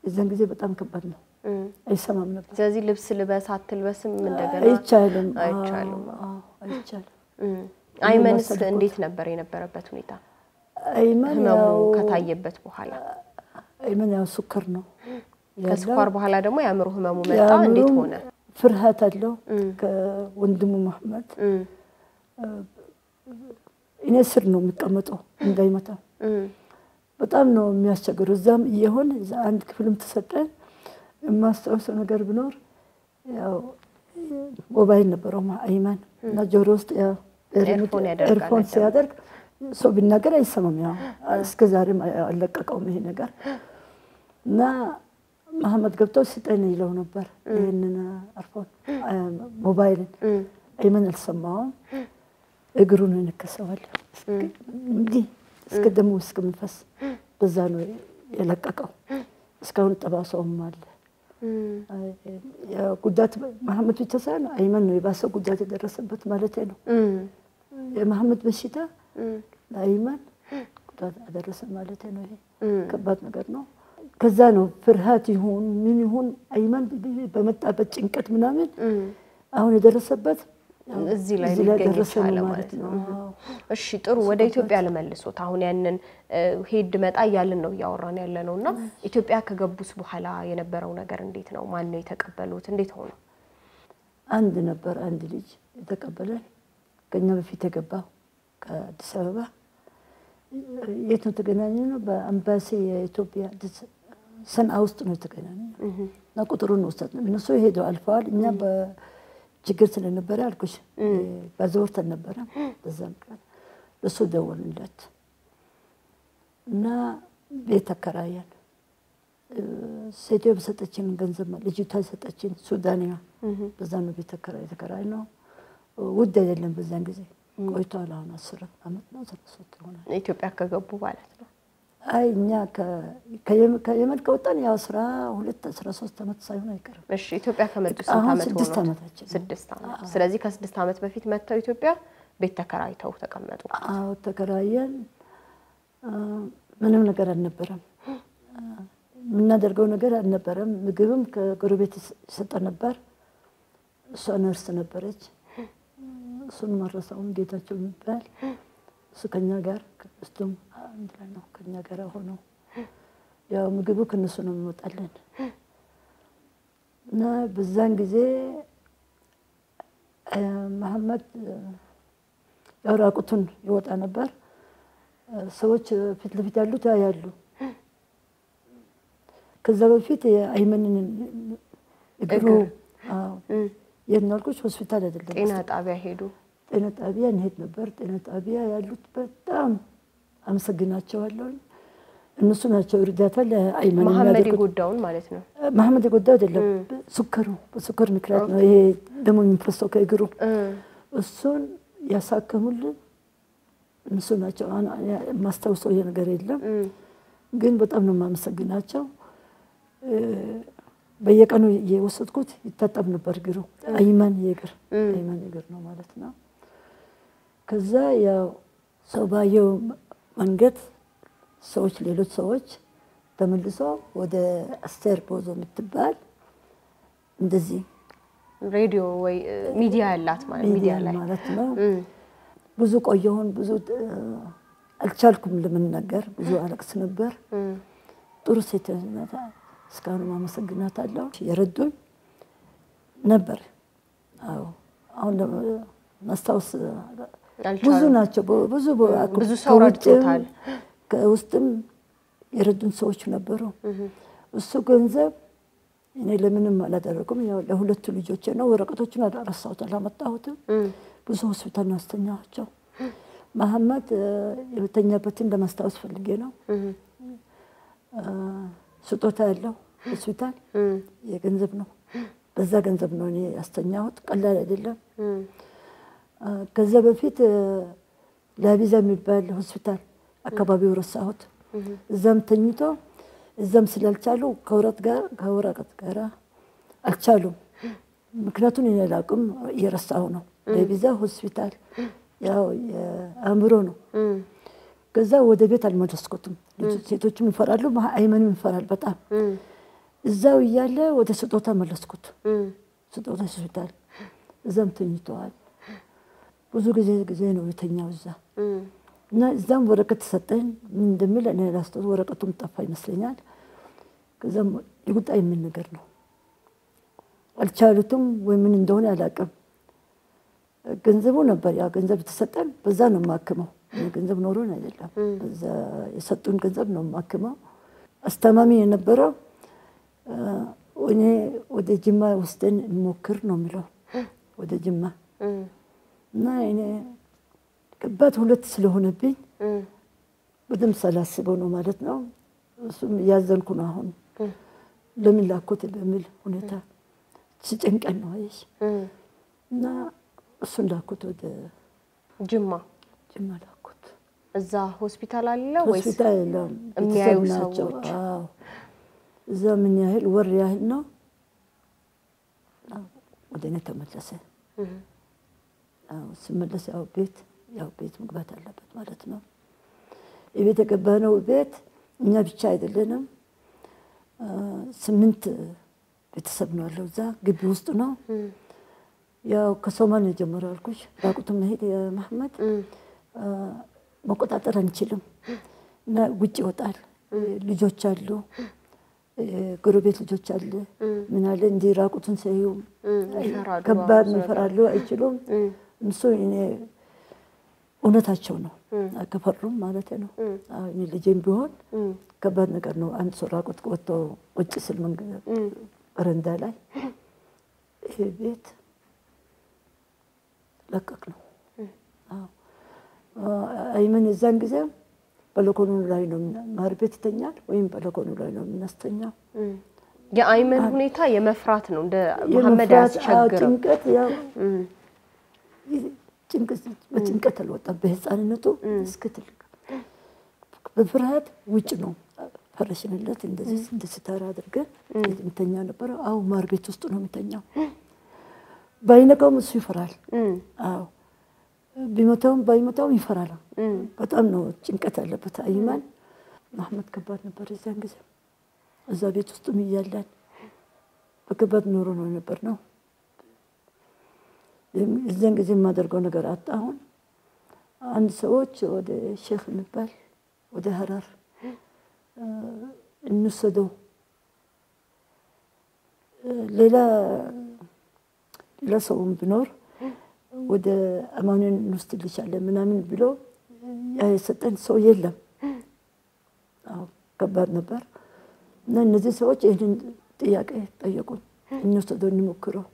እዛን ጊዜ በጣም ከባድ ነው አይሰማም ነበር ስለዚህ ልብስ ልበስ አትልበስም እንደገና አይቻልም አይመንስ እንዴት ነበር የነበረበት ሁኔታ አይመን ያው ከታየበት በኋላ አይመን ያው ሱከር ነው ከስኳር በኋላ ደግሞ ያምሩ ህመሙ መጣ እንዴት ሆነ ፍርሃት አለው ከወንድሙ መሐመድ እኔ ስር ነው የሚቀመጠው እንዳይመታ በጣም ነው የሚያስቸግረው እዛም ይሆን እዛ አንድ ክፍልም ተሰጠን የማስተውሰው ነገር ቢኖር ያው ሞባይል ነበረው አይመን እና ጆሮ ውስጥ ያው ኤርፎን ሲያደርግ ሰው ቢናገር አይሰማም ያው እስከዛሬም አለቀቀው ይሄ ነገር እና መሐመድ ገብቶ ሲጠኝ ይለው ነበር ይሄንን ኤርፎን ሞባይልን አይመን አልሰማውም እግሩን እንከሰዋል እንግዲህ እስከደሙ እስከምንፈስ በዛ ነው የለቀቀው እስካሁን ጠባሳውም አለ ያው ጉዳት መሐመድ ብቻ ሳይሆን አይመን ነው የባሰው ጉዳት የደረሰበት ማለት ነው የመሐመድ በሽታ አይመን ጉዳት አደረሰ ማለት ነው ይሄ ከባድ ነገር ነው ከዛ ነው ፍርሃት ይሁን ምን ይሁን አይመን በመጣበት ጭንቀት ምናምን አሁን የደረሰበት እዚህ ላይ ደረሰ ማለት ነው እሺ ጥሩ ወደ ኢትዮጵያ ለመልሶት አሁን ያንን ሄድ መጣ ያለን ነው ያወራን ያለነውና ኢትዮጵያ ከገቡስ በኋላ የነበረው ነገር እንዴት ነው ማን ነው የተቀበሉት እንዴት ሆነ አንድ ልጅ የተቀበለ ከኛ በፊት የገባው ከአዲስ አበባ የት ነው ተገናኘነው በአምባሲ የኢትዮጵያ ሰንዓ ውስጥ ነው ተገናኘነው እና ቁጥሩን ወሰድን እነሱ ሄደው አልፈዋል እኛ ችግር ስለነበረ አልኩሽ ባዘወርተ ነበር በዛም ቀን እሱ ደወልለት እና ቤት ተከራየን ሴትዮ በሰጠችን ገንዘብ ልጅቷ ሰጠችን ሱዳንያ በዛ ነው ቤት ተከራይ ነው ውድ አይደለም በዛን ጊዜ ቆይቷል አሁን 10 አመት ነው 13 ሆነ ኢትዮጵያ ከገቡ ማለት ነው አይ እኛ ከየመን ከወጣን ያው 12 13 አመት ሳይሆን አይቀርም እሺ ኢትዮጵያ ከመጡ ስንት አመት ሆኖ 6 አመታችን 6 አመት ስለዚህ ከ6 አመት በፊት መጥተው ኢትዮጵያ ቤት ተከራይተው ተቀመጡ አዎ ተከራየን ምንም ነገር አልነበረም ምናደርገው ነገር አልነበረም ምግብም ከጎረቤት ሰጠ ነበር እሷ ነርስ ነበረች እሱን ማረሳውን ጌታቸው የሚባል እሱ ከኛ ጋር ከስቱም አንድ ላይ ነው ከኛ ጋር ሆኖ ያው ምግቡ ከነሱ ነው የሚወጣልን እና በዛን ጊዜ መሐመድ ያራቁቱን ይወጣ ነበር ሰዎች ፊት ለፊት ያሉት ያያሉ ከዛ በፊት አይመንን እግሩ የናልኩሽ ሆስፒታል አይደለም ጤና ጣቢያ ሄዱ ጤና ጣቢያ እንሄድ ነበር ጤና ጣቢያ ያሉት በጣም አመሰግናቸዋለሁ እነሱ ናቸው እርዳታ ለአይመን መሐመድ ይጎዳውን ማለት ነው መሐመድ ይጎዳው አይደለም በሱከር ምክንያት ነው ይሄ ደሞ የሚፈሰው ከእግሩ እሱን ያሳከሙልን እነሱ ናቸው ማስተውሰው የነገር የለም ግን በጣም ነው ማመሰግናቸው በየቀኑ የወሰድኩት ይታጠብ ነበር እግሩ አይመን ይግር ነው ማለት ነው ከዛ ያው ሰባየው መንገድ ሰዎች ሌሎች ሰዎች ተመልሶ ወደ አስተር ቦዞ የምትባል እንደዚህ ሬዲዮ ወይ ሚዲያ ያላት ማለት ነው ብዙ ቆየሁን ብዙ አልቻልኩም ለመናገር ብዙ አለቅስ ነበር ጥሩ ሴት ናት እስካሁን ማመሰግናታለሁ የረዱኝ ነበር አዎ አሁን ማስታወስ ብዙ ናቸው ብዙ ሰው ረድቶታል ከውስጥም የረዱን ሰዎች ነበሩ እሱ ገንዘብ እኔ ለምንም አላደረኩም ያው ለሁለት ልጆቼ ነው ወረቀቶችን አደረሳሁት አላመጣሁት ብዙ ሆስፒታል አስተኛቸው መሐመድ የበተኛበትን ለማስታወስ ፈልጌ ነው ስጦታ ያለው ሆስፒታል የገንዘብ ነው በዛ ገንዘብ ነው እኔ ያስተኛሁት ቀላል አይደለም ከዛ በፊት ለቢዛ የሚባል ሆስፒታል አካባቢው ረሳሁት እዛም ተኝቶ እዛም ስላልቻሉ ከወረቀት ጋር አልቻሉም ምክንያቱም ይላልኩም የረሳው ነው ለቢዛ ሆስፒታል ያው አምሮ ነው ከዛ ወደ ቤት አልመለስኩትም ሴቶችም ይፈራሉ አይመንም ይፈራል በጣም እዛው ይያለ ወደ ስጦታ መለስኩት ስጦታ ሆስፒታል እዛም ተኝቷል ብዙ ጊዜ ነው የተኛው እዛ እና እዛም ወረቀት ሰጠኝ እንደሚል እኔ ላስተው ወረቀቱም ጠፋ ይመስለኛል ከዛም ይጉጣ የምን ነገር ነው አልቻሉትም ወይ ምን እንደሆነ ያላቀም ገንዘቡ ነበር ያ ገንዘብ ተሰጠን በዛ ነው ማከመው ገንዘብ ኖሮን አይደለም በዛ የሰጡን ገንዘብ ነው ማከመው አስተማሚ የነበረው እኔ ወደ ጅማ ወስደን ሞክር ነው የሚለው ወደ ጅማ እና እኔ ከባት ሁለት ስለሆነብኝ በደም ሳላስበው ነው ማለት ነው እሱም ያዘንኩ ነው አሁን ለምን ላኩት በሚል ሁኔታ ሲጨንቀን ነው አይሽ እና እሱን ላኩት ወደ ጅማ ላኩት እዛ ሆስፒታል አለ ወይስ ሆስፒታል የለም የሚያዩ ሰዎች አዎ እዛ ምን ያህል ወር ያህል ነው ወደኔ ተመለሰ አዎ ስመለስ ያው ቤት መግባት አለበት ማለት ነው የቤት የገባነው ቤት እኛ ብቻ አይደለንም 8 ቤተሰብ ነው ያለው እዛ ግቢ ውስጥ ነው ያው ከሶማሌ ጀምሮ አልኩሽ ራቁቱ መሄድ የመሐመድ መቆጣጠር አንችልም እና ውጭ ይወጣል ልጆች አሉ ጎረቤት ልጆች አሉ ምን አለ እንዲ ራቁቱን ሳይዩ ከባድ ይፈራሉ አይችሉም እነሱ እኔ እውነታቸው ነው ከፈሩም ማለት ነው እኔ ልጄም ቢሆን ከባድ ነገር ነው አንድ ሰው ራቁት ወጥቶ ቁጭ ስል መንገድ ረንዳ ላይ ቤት ለቀቅነው። አይመን እዛን ጊዜ በለኮኑ ላይ ነው ማርቤት ይተኛል ወይም በለኮኑ ላይ ነው የምናስተኛው። የአይመን ሁኔታ የመፍራት ነው እንደ መሐመድ ያስቸግረው ጭንቀት ያው ጭንቀት አልወጣም በህፃንነቱ እስከ ትልቅ በፍርሃት ውጭ ነው ፈረሽንለት እንደዚህ ተራ አድርገን እንተኛ ነበር። አው ማርቤት ውስጥ ነው የምተኛው። ባይነቀውም እሱ ይፈራል። አው ቢመታውም ባይመታውም ይፈራል። በጣም ነው ጭንቀት ያለበት አይመን። መሐመድ ከባድ ነበር እዛን ጊዜ እዛ ቤት ውስጥም እያለን በከባድ ኑሮ ነው ነበር ነው። እዛን ጊዜ የማደርገው ነገር አጣሁን። አንድ ሰዎች ወደ ሼክ የሚባል ወደ ሐረር እንሰደው ሌላ ሰውም ቢኖር ወደ አማኑን እንወስድልሻለን ምናምን ብሎ ያሰጠን ሰው የለም። አው ከባድ ነበር እና እነዚህ ሰዎች ይሄን ጥያቄ ጠየቁን። እንወስደው እንሞክረው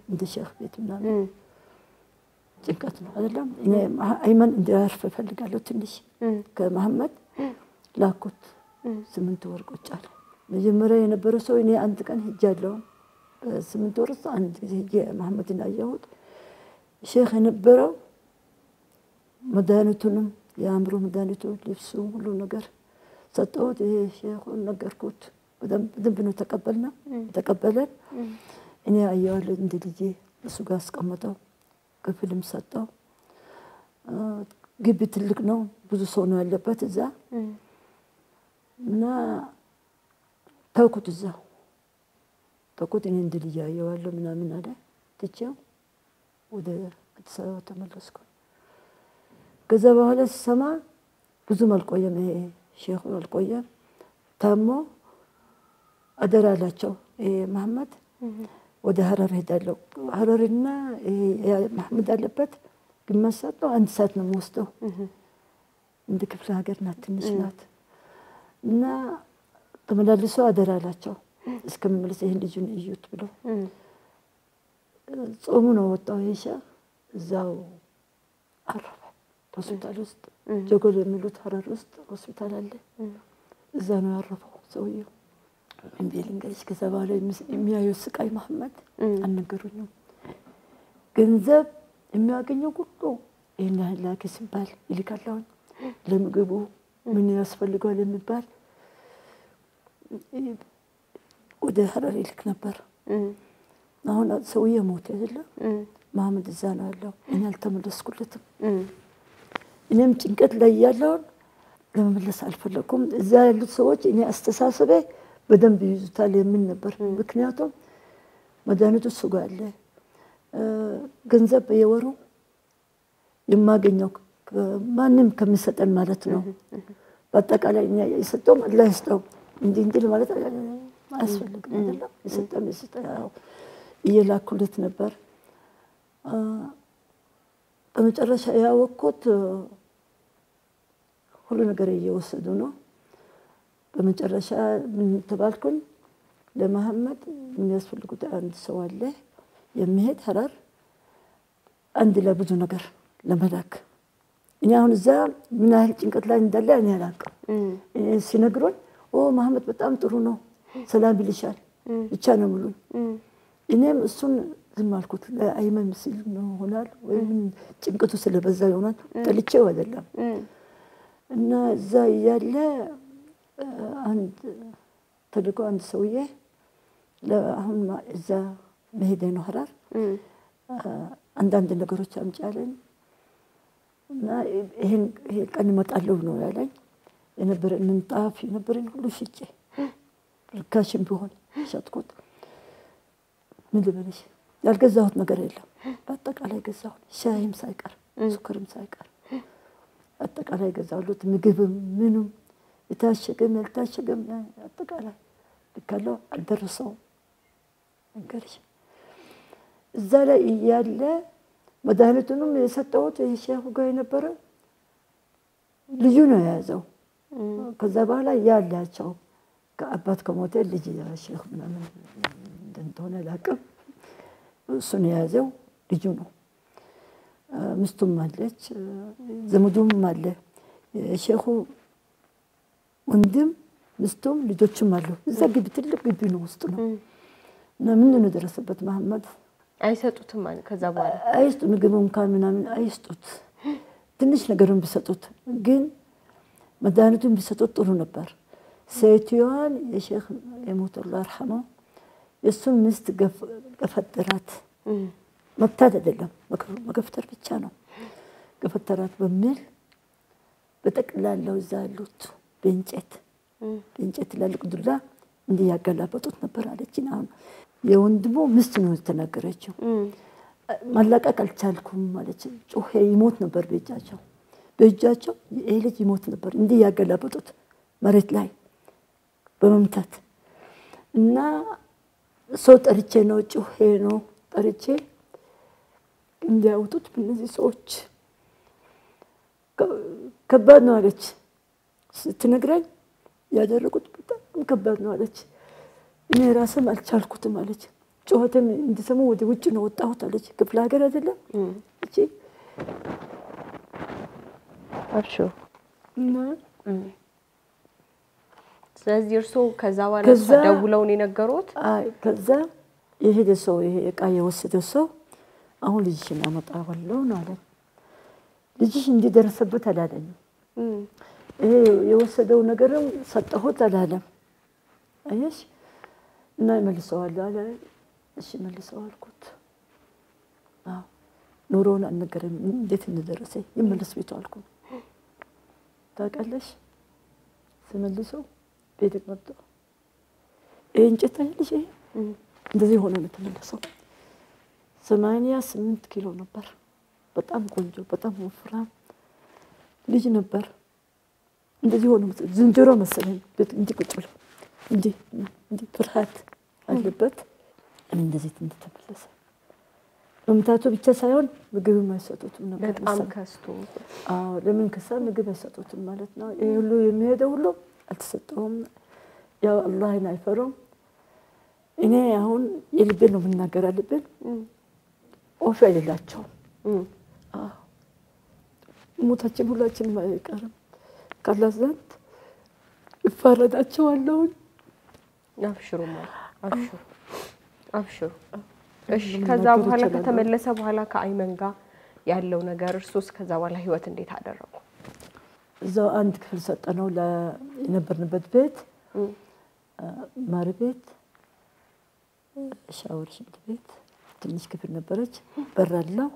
እንደ ሼክ ቤት ምናምን ጭንቀት ነው አይደለም። እኔ አይመን እንዲያርፍ ፈልጋለሁ ትንሽ ከመሐመድ ላኩት 8 ወር ቆጫለ። መጀመሪያ የነበረው ሰው እኔ አንድ ቀን ሄጃለሁ 8 ወር አንድ ጊዜ ሄጄ መሐመድን አየሁት። ሼክ የነበረው መድኃኒቱንም የአእምሮ መድኃኒቱ ልብሱ ሁሉ ነገር ሰጠሁት። ይሄ ሼኹን ነገርኩት። በደንብ ነው ተቀበለን። እኔ አየዋለሁ እንደ ልጄ እሱ ጋር አስቀመጠው። ክፍልም ሰጠው። ግቢ ትልቅ ነው ብዙ ሰው ነው ያለበት እዛ እና ተውኩት እዛ ተውኩት። እኔ እንደ ልጄ አየዋለሁ ምናምን አለ ትቼው ወደ አዲስ አበባ ተመለስኩ። ከዛ በኋላ ሲሰማ ብዙም አልቆየም። ይሄ ሼኹ አልቆየም ታሞ አደራ አላቸው። መሐመድ ወደ ሐረር ሄዳለሁ። ሐረርና መሐመድ አለበት ግማሽ ሰዓት ነው 1 ሰዓት ነው የምወስደው። እንደ ክፍለ ሀገር ናት ትንሽ ናት እና ተመላልሶ አደራ አላቸው እስከምመለስ ይሄን ልጁን እዩት ብሎ ጾሙ ነው ወጣው። ይሻ እዛው አረፈ ሆስፒታል ውስጥ ጀጎል የሚሉት ሐረር ውስጥ ሆስፒታል አለ። እዛ ነው ያረፈው ሰውየው። እንዴልንገሽ ከዛ በኋላ የሚያየው ስቃይ መሐመድ አልነገሩኝም። ገንዘብ የሚያገኘው ሁሉ ይሄን ያህል ላክ ሲባል ይልካለው። ለምግቡ ምን ያስፈልጋል የሚባል ወደ ሐረር ይልክ ነበር። አሁን ሰውየው ሞተ አይደለም መሐመድ እዛ ነው ያለው። እኔ አልተመለስኩለትም። እኔም ጭንቀት ላይ ያለው ለመመለስ አልፈለኩም። እዛ ያሉት ሰዎች እኔ አስተሳሰቤ በደንብ ይዙታል የምን ነበር። ምክንያቱም መድኃኒቱ እሱ ጋር አለ። ገንዘብ በየወሩ የማገኘው ማንም ከሚሰጠን ማለት ነው። በአጠቃላይ እኛ የሰጠው አላህ ይስጠው እንዲህ ማለት አያስፈልግም አይደለም። የሰጠው እየላኩለት ነበር። በመጨረሻ ያወቅኩት ሁሉ ነገር እየወሰዱ ነው። በመጨረሻ ምን ተባልኩኝ ለመሐመድ የሚያስፈልጉት አንድ ሰው አለ የሚሄድ ሐረር አንድ ለብዙ ነገር ለመላክ። እኔ አሁን እዛ ምን ያህል ጭንቀት ላይ እንዳለ እኔ አላውቅም። ሲነግሩኝ መሐመድ በጣም ጥሩ ነው ሰላም ይልሻል ብቻ ነው የሚሉኝ። እኔም እሱን ዝም አልኩት። ለአይመን ምስል ነው ሆናል ወይም ጭንቀቱ ስለበዛ ይሆናል ጠልቼው አይደለም። እና እዛ ያለ አንድ ተልቆ አንድ ሰውዬ ለአሁን እዛ መሄድ ነው ሐረር አንዳንድ ነገሮች አምጫለኝ እና ይሄን ቀን እመጣለሁ ነው ያለኝ። የነበረ ምንጣፍ የነበረኝ ሁሉ ሽጬ ርካሽም ቢሆን ሸጥኩት። ምን ልበልሽ ያልገዛሁት ነገር የለም። በአጠቃላይ ገዛሁት። ሻይም ሳይቀር ሱከርም ሳይቀር አጠቃላይ ገዛሁት። ምግብም ምንም የታሸገም ያልታሸገም አጠቃላይ ልካለው አልደረሰውም። እንግዲህ እዛ ላይ እያለ መድኃኒቱንም የሰጠሁት ሼኹ ጋር የነበረ ልጁ ነው የያዘው። ከዛ በኋላ ያላቸው ከአባት ከሞተ ልጅ ሼኹ ምናምን እንደሆነ አላውቅም። እሱን የያዘው ልጁ ነው። ሚስቱም አለች ዘመዱም አለ ሼኹ ወንድም ሚስቱም ልጆችም አሉ እዛ ግቢ ትልቅ ግቢ ነው ውስጥ ነው እና ምን ነው ደረሰበት መሐመድ አይሰጡትም ማለት ከዛ በኋላ አይስጡ ምግብም ካምናምን አይስጡት ትንሽ ነገርም ቢሰጡት ግን መድኃኒቱን ቢሰጡት ጥሩ ነበር ሴትዮዋን የሼኽ የሞተ አላህ ይርሐመው የሱን ሚስት ገፈተራት መብታት አይደለም መገፍተር ብቻ ነው ገፈተራት በሚል በጠቅላላው ዛሉት በእንጨት ላልቅ ዱላ እንዲያገላበጡት ነበር አለችኝ አሁን የወንድሙ ሚስት ነው ተናገረችው ማላቀቅ አልቻልኩም ማለት ጮሄ ይሞት ነበር በእጃቸው ይሄ ልጅ ይሞት ነበር እንዲያገላበጡት መሬት ላይ በመምታት እና ሰው ጠርቼ ነው ጮሄ ነው ጠርቼ እንዲያወጡት እነዚህ ሰዎች ከባድ ነው አለች ስትነግረኝ ያደረኩት በጣም ከባድ ነው አለች እኔ ራስም አልቻልኩትም አለች ጮህተም እንድሰሙ ወደ ውጭ ነው ወጣሁት አለች ክፍለ ሀገር አይደለም እቺ አብሹ እና ስለዚህ እርሶ ከዛ በኋላ ደውለው ነው የነገሩት አይ ከዛ የሄደ ሰው ይሄ እቃ የወሰደ ሰው አሁን ልጅሽን አመጣዋለሁ ነው አለ ልጅሽ እንዲደርሰበት አላለኝ ይሄ የወሰደው ነገርም ሰጠሁት አላለም አየሽ እና መልሰዋል አለ እሺ መልሰው አልኩት አዎ ኑሮን አንገረም እንዴት እንደደረሰ ይመለስ ቤቱ አልኩ ታውቃለሽ ስመልሰው ቤት መጣ እንጨት አይልሽ እንደዚህ ሆነ ተመለሰው 88 ኪሎ ነበር በጣም ቆንጆ በጣም ወፍራም ልጅ ነበር እንደዚህ ሆነ ዝንጀሮ መሰለኝ ቤት እንዲ ቁጭ ብሎ እንዲ ፍርሃት አለበት እንደዚህ ተመለሰ መምታቱ ብቻ ሳይሆን ምግብ ማይሰጡትም ነበር በጣም ከስቶ አዎ ለምን ከሳ ምግብ አይሰጡትም ማለት ነው ይሄ ሁሉ የሚሄደው ሁሉ አልተሰጠውም ያው አላህን አይፈሩም እኔ አሁን የልቤ ነው መናገር አለብን ኦፍ አይደላቸው ሞታችን ሁላችንም አይቀርም ካላህ ዘንድ ይፈረዳቸዋል አብሽሩ አብሽሩ እሺ ከዛ በኋላ ከተመለሰ በኋላ ከአይመን ጋር ያለው ነገር እርሱስ ከዛ በኋላ ህይወት እንዴት አደረጉ እዛው አንድ ክፍል ሰጠነው ለነበርንበት ቤት ማር ቤት ሻወር ሽንት ቤት ትንሽ ክፍል ነበረች በራላው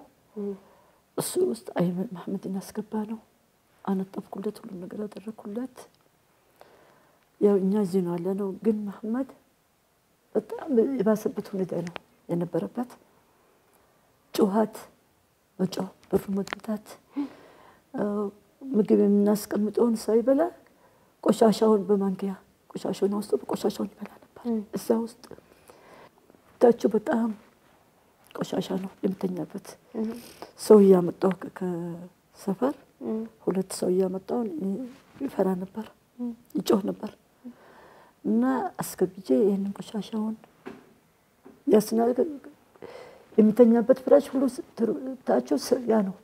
እሱ ውስጥ አይመን መሐመድን አስገባ ነው አነጠፍኩለት ሁሉ ነገር አደረኩለት ያው እኛ እዚህ ነው ያለነው ግን መሐመድ በጣም የባሰበት ሁኔታ ነው የነበረበት ጩኸት መጮህ ብር መጥታት ምግብ የምናስቀምጠውን ሳይበላ ቆሻሻውን በማንኪያ ቆሻሻውን ወስዶ ቆሻሻውን ይበላ ነበር እዛ ውስጥ ታቹ በጣም ቆሻሻ ነው የምተኛበት ሰው ያመጣው ከሰፈር ሁለት ሰው ያመጣው ይፈራ ነበር ይጮህ ነበር እና አስገብጄ ይሄንን ቆሻሻውን ያስናገ የምተኛበት ፍራሽ ሁሉ ታቹ ያ ነው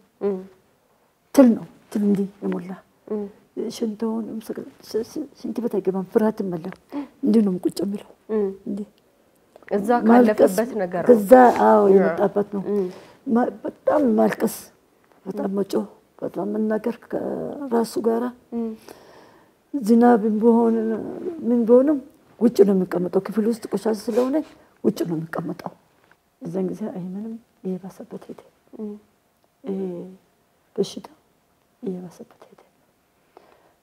ትል እንዲ የሞላ ሽንቶን ሽንት ቤት አይገባም ፍርሃት መለም እንዲ ነው ቁጭ የሚለው እንዲ እዛ ካለፈበት ነገር ከዛ አዎ የመጣበት ነው በጣም ማልቀስ በጣም መጮህ በጣም መናገር ከራሱ ጋራ ዝናብ ቢሆን ምን ቢሆንም ውጭ ነው የሚቀመጠው ክፍል ውስጥ ቆሻሻ ስለሆነ ውጭ ነው የሚቀመጠው እዛን ጊዜ አይመንም የባሰበት ሄደ በሽታ የባሰበት ሄደ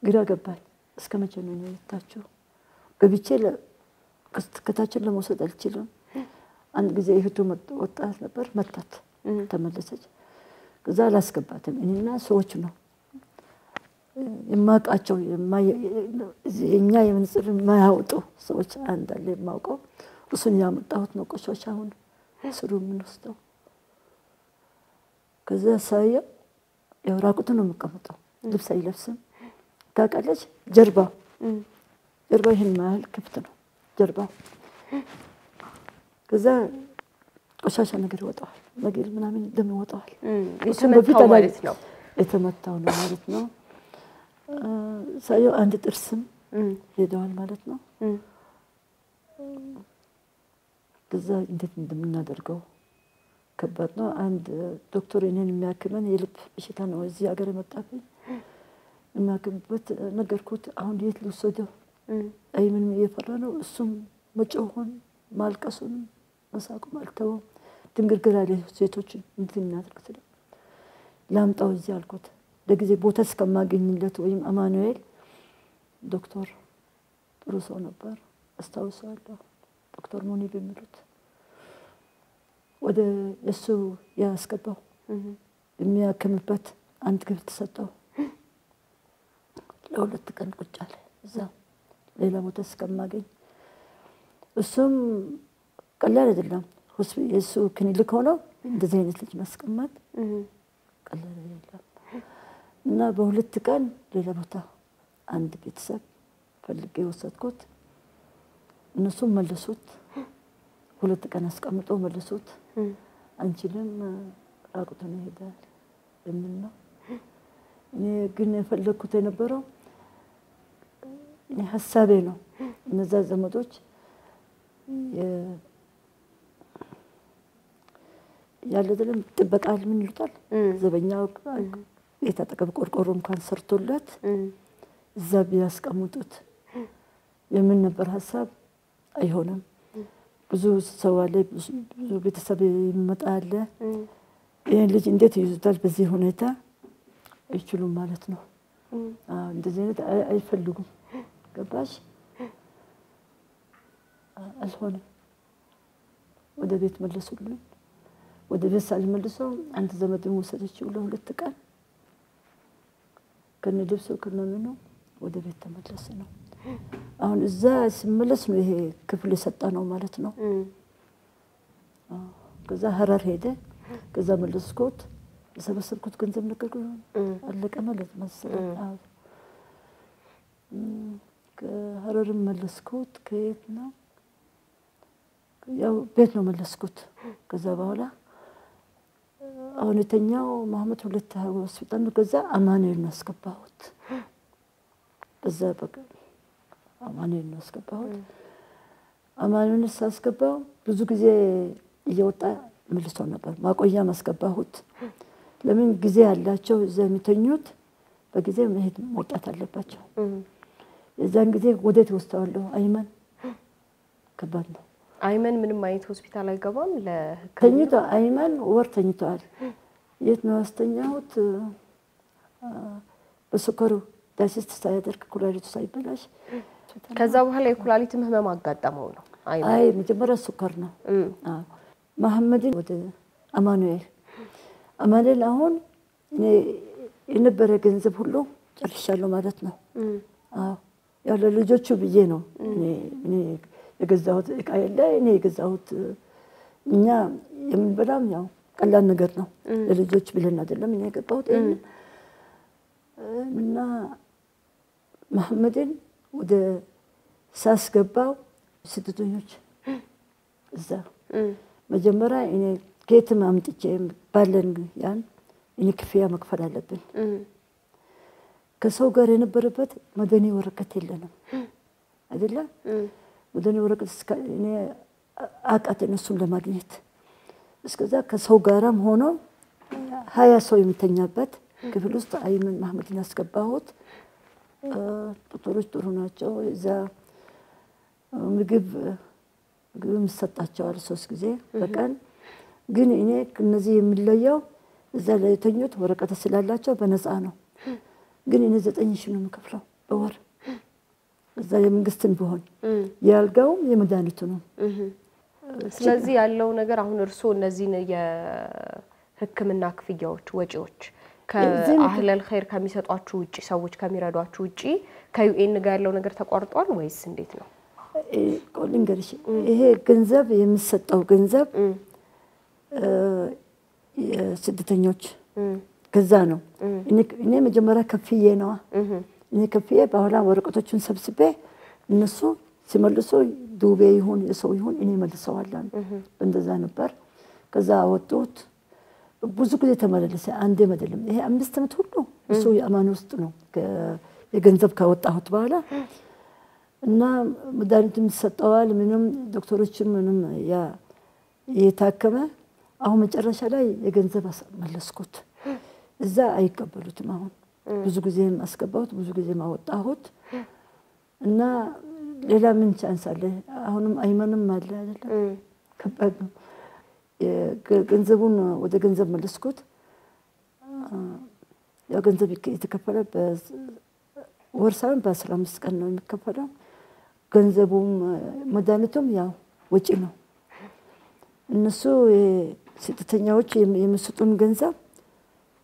ግራ ገባኝ እስከመቼ ነው የታቸው ገብቼ ከታችን ለመውሰድ አልችልም አንድ ጊዜ እህቱ ወጣት ነበር መጣት ተመለሰች ከዛ አላስገባትም እኔና ሰዎች ነው የማቃቸው እኛ የምንጽር ማያውጡ ሰዎች አንድ አለ የማውቀው እሱን ያመጣሁት ነው ቆሻሻውን ስሩ ምን ወስደው ከዛ ሳየው ያው ራቁት ነው የሚቀመጠው ልብስ አይለብስም ታውቃለች ጀርባው ይሄን ማል ክፍት ነው ጀርባው ከዛ ቆሻሻ ነገር ይወጣዋል መግል ምናምን ደም ይወጣዋል እሱም በፊት ማለት ነው የተመታው ነው ማለት ነው ሳየው አንድ ጥርስም ሄደዋል ማለት ነው ከዛ እንዴት እንደምናደርገው ከባድ ነው አንድ ዶክተር እኔን የሚያክመን የልብ በሽታ ነው እዚህ ሀገር የመጣብኝ እናክምበት ነገርኩት አሁን የት ልወስደው አይ ምን እየፈራ ነው እሱም መጮሁን ማልቀሱን መሳቁም አልተወም ድንግርግር አለ ሴቶች እንትን እናደርግት ላምጣው እዚህ አልኩት ለጊዜ ቦታ እስከማገኝለት ወይም አማኑኤል ዶክተር ጥሩ ሰው ነበር አስታውሳለሁ ዶክተር ሙኒብ የሚሉት ወደ እሱ ያስገባው የሚያከምበት አንድ ክፍል ተሰጠው ለሁለት ቀን ቁጭ አለ እዛ ሌላ ቦታ እስከማገኝ እሱም ቀላል አይደለም ሆስፒታል እሱ ክሊኒክ ሆኖ እንደዚህ አይነት ልጅ ማስቀመጥ ቀላል አይደለም እና በሁለት ቀን ሌላ ቦታ አንድ ቤተሰብ ፈልጌ ወሰድኩት እነሱም መለሱት ሁለት ቀን አስቀምጠው መለሱት አንቺንም ራቁቱን ይሄዳል እምና እኔ ግን የፈለኩት የነበረው እኔ ሐሳቤ ነው እነዛ ዘመዶች ያለደለም ጥበቃል ምን ይሉታል ዘበኛው የተጠቀም ቆርቆሮ እንኳን ሰርቶለት እዛ ቢያስቀምጡት የምን ነበር ሐሳብ አይሆንም ብዙ ሰው አለ ብዙ ቤተሰብ ይመጣል ይሄን ልጅ እንዴት ይዙታል በዚህ ሁኔታ አይችሉም ማለት ነው እንደዚህ አይነት አይፈልጉም ገባሽ አልሆነ ወደ ቤት መለሱልኝ ወደ ቤት ሳልመልሰው አንተ ዘመድም ወሰደችው ለሁለት ቀን ከነደብሶ ከነምኑ ወደ ቤት ተመለሰ ነው አሁን እዛ ሲመለስ ነው ይሄ ክፍል የሰጣ ነው ማለት ነው ከዛ ሐረር ሄደ ከዛ መለስኩት የሰበሰብኩት ገንዘብ ነገር አለቀ ማለት መሰለኝ ከሐረር መለስኩት ከየት ነው ያው ቤት ነው መለስኩት ከዛ በኋላ አሁን የተኛው መሐመድ ሁለት ሆስፒታል ነው ከዛ አማኑኤል ነው አስገባሁት በዛ በቃ አማኑኤል ነው አስገባሁት አማኑኤል ሳስገባው ብዙ ጊዜ እየወጣ መልሶ ነበር ማቆያ ማስገባሁት ለምን ጊዜ ያላቸው እዛ የሚተኙት በጊዜ መሄድ መውጣት አለባቸው የዛን ጊዜ ወዴት ወስደዋለሁ አይመን ከባድ ነው አይመን ምንም አይነት ሆስፒታል አይገባም ተኝቶ አይመን ወር ተኝቷል የት ነው አስተኛሁት በስኳሩ ዳይጀስት ሳይደርግ ኩላሊቱ ሳይበላሽ ከዛ በኋላ የኩላሊት ህመም አጋጠመው ነው አይ መጀመሪያ ስኳር ነው መሐመድን ወደ አማኑኤል አሁን የነበረ ገንዘብ ሁሉ ጨርሻለሁ ማለት ነው ያለ ልጆቹ ብዬ ነው እኔ የገዛሁት እቃ የለ እኔ የገዛሁት እኛ የምንበላም ያው ቀላል ነገር ነው ለልጆች ብለን አይደለም እኔ የገባሁት እና መሐመድን ወደ ሳስገባው ስድስተኞች እዛ መጀመሪያ እኔ ከየትም አምጥቼ ባለን ያን እኔ ክፍያ መክፈል አለብን ከሰው ጋር የነበረበት መደኔ ወረቀት የለንም አይደለ መደኔ ወረቀት እኔ አቃተ እነሱን ለማግኘት እስከዛ ከሰው ጋራም ሆኖ 20 ሰው የሚተኛበት ክፍል ውስጥ አይመን መሐመድን አስገባሁት ዶክተሮች ጥሩ ናቸው እዛ ምግብ መስጠታቸዋል 3 ጊዜ በቀን ግን እኔ እነዚህ የሚለየው እዛ ላይ የተኙት ወረቀት ስላላቸው በነፃ ነው ግን እኔ 9,000 ነው የምከፍለው በወር እዛ የመንግስትን ቢሆን ያልጋው የመድኃኒቱ ነው ስለዚህ ያለው ነገር አሁን እርሶ እነዚህ የህክምና ክፍያዎች ወጪዎች ከአህለል ኸይር ከሚሰጧችሁ ውጪ ሰዎች ከሚረዷችሁ ውጪ ከዩኤን ጋር ያለው ነገር ተቋርጧል ወይስ እንዴት ነው ቆልንገርሽ ይሄ ገንዘብ የሚሰጠው ገንዘብ የስደተኞች ከዛ ነው እኔ መጀመሪያ ከፍዬ ነው እኔ ከፍዬ በኋላ ወረቀቶችን ሰብስቤ እነሱ ሲመልሱ ዱቤ ይሁን የሰው ይሁን እኔ መልሰዋለሁ እንደዛ ነበር ከዛ ወጡት ብዙ ጊዜ ተመለሰ አንዴ አይደለም ይሄ 5 ዓመት ሁሉ እሱ የአማን ውስጥ ነው የገንዘብ ካወጣሁት በኋላ እና መድኃኒትም ሰጠዋል ምንም ዶክተሮችም ምንም ያ የታከመ አሁን መጨረሻ ላይ የገንዘብ መለስኩት እዛ አይቀበሉትም አሁን ብዙ ጊዜ አስገባሁት ብዙ ጊዜ ማወጣሁት እና ሌላ ምን ቻንስ አለ አሁንም አይመንም አለ አይደለም ከባድ ነው ገንዘቡን ወደ ገንዘብ መለስኩት ያ ገንዘብ የተከፈለ በወርሳን በ15 ቀን ነው የሚከፈለው ገንዘቡም መድኃኒቱም ያው ወጪ ነው እነሱ ስጥተኛዎች የሚሰጡን ገንዘብ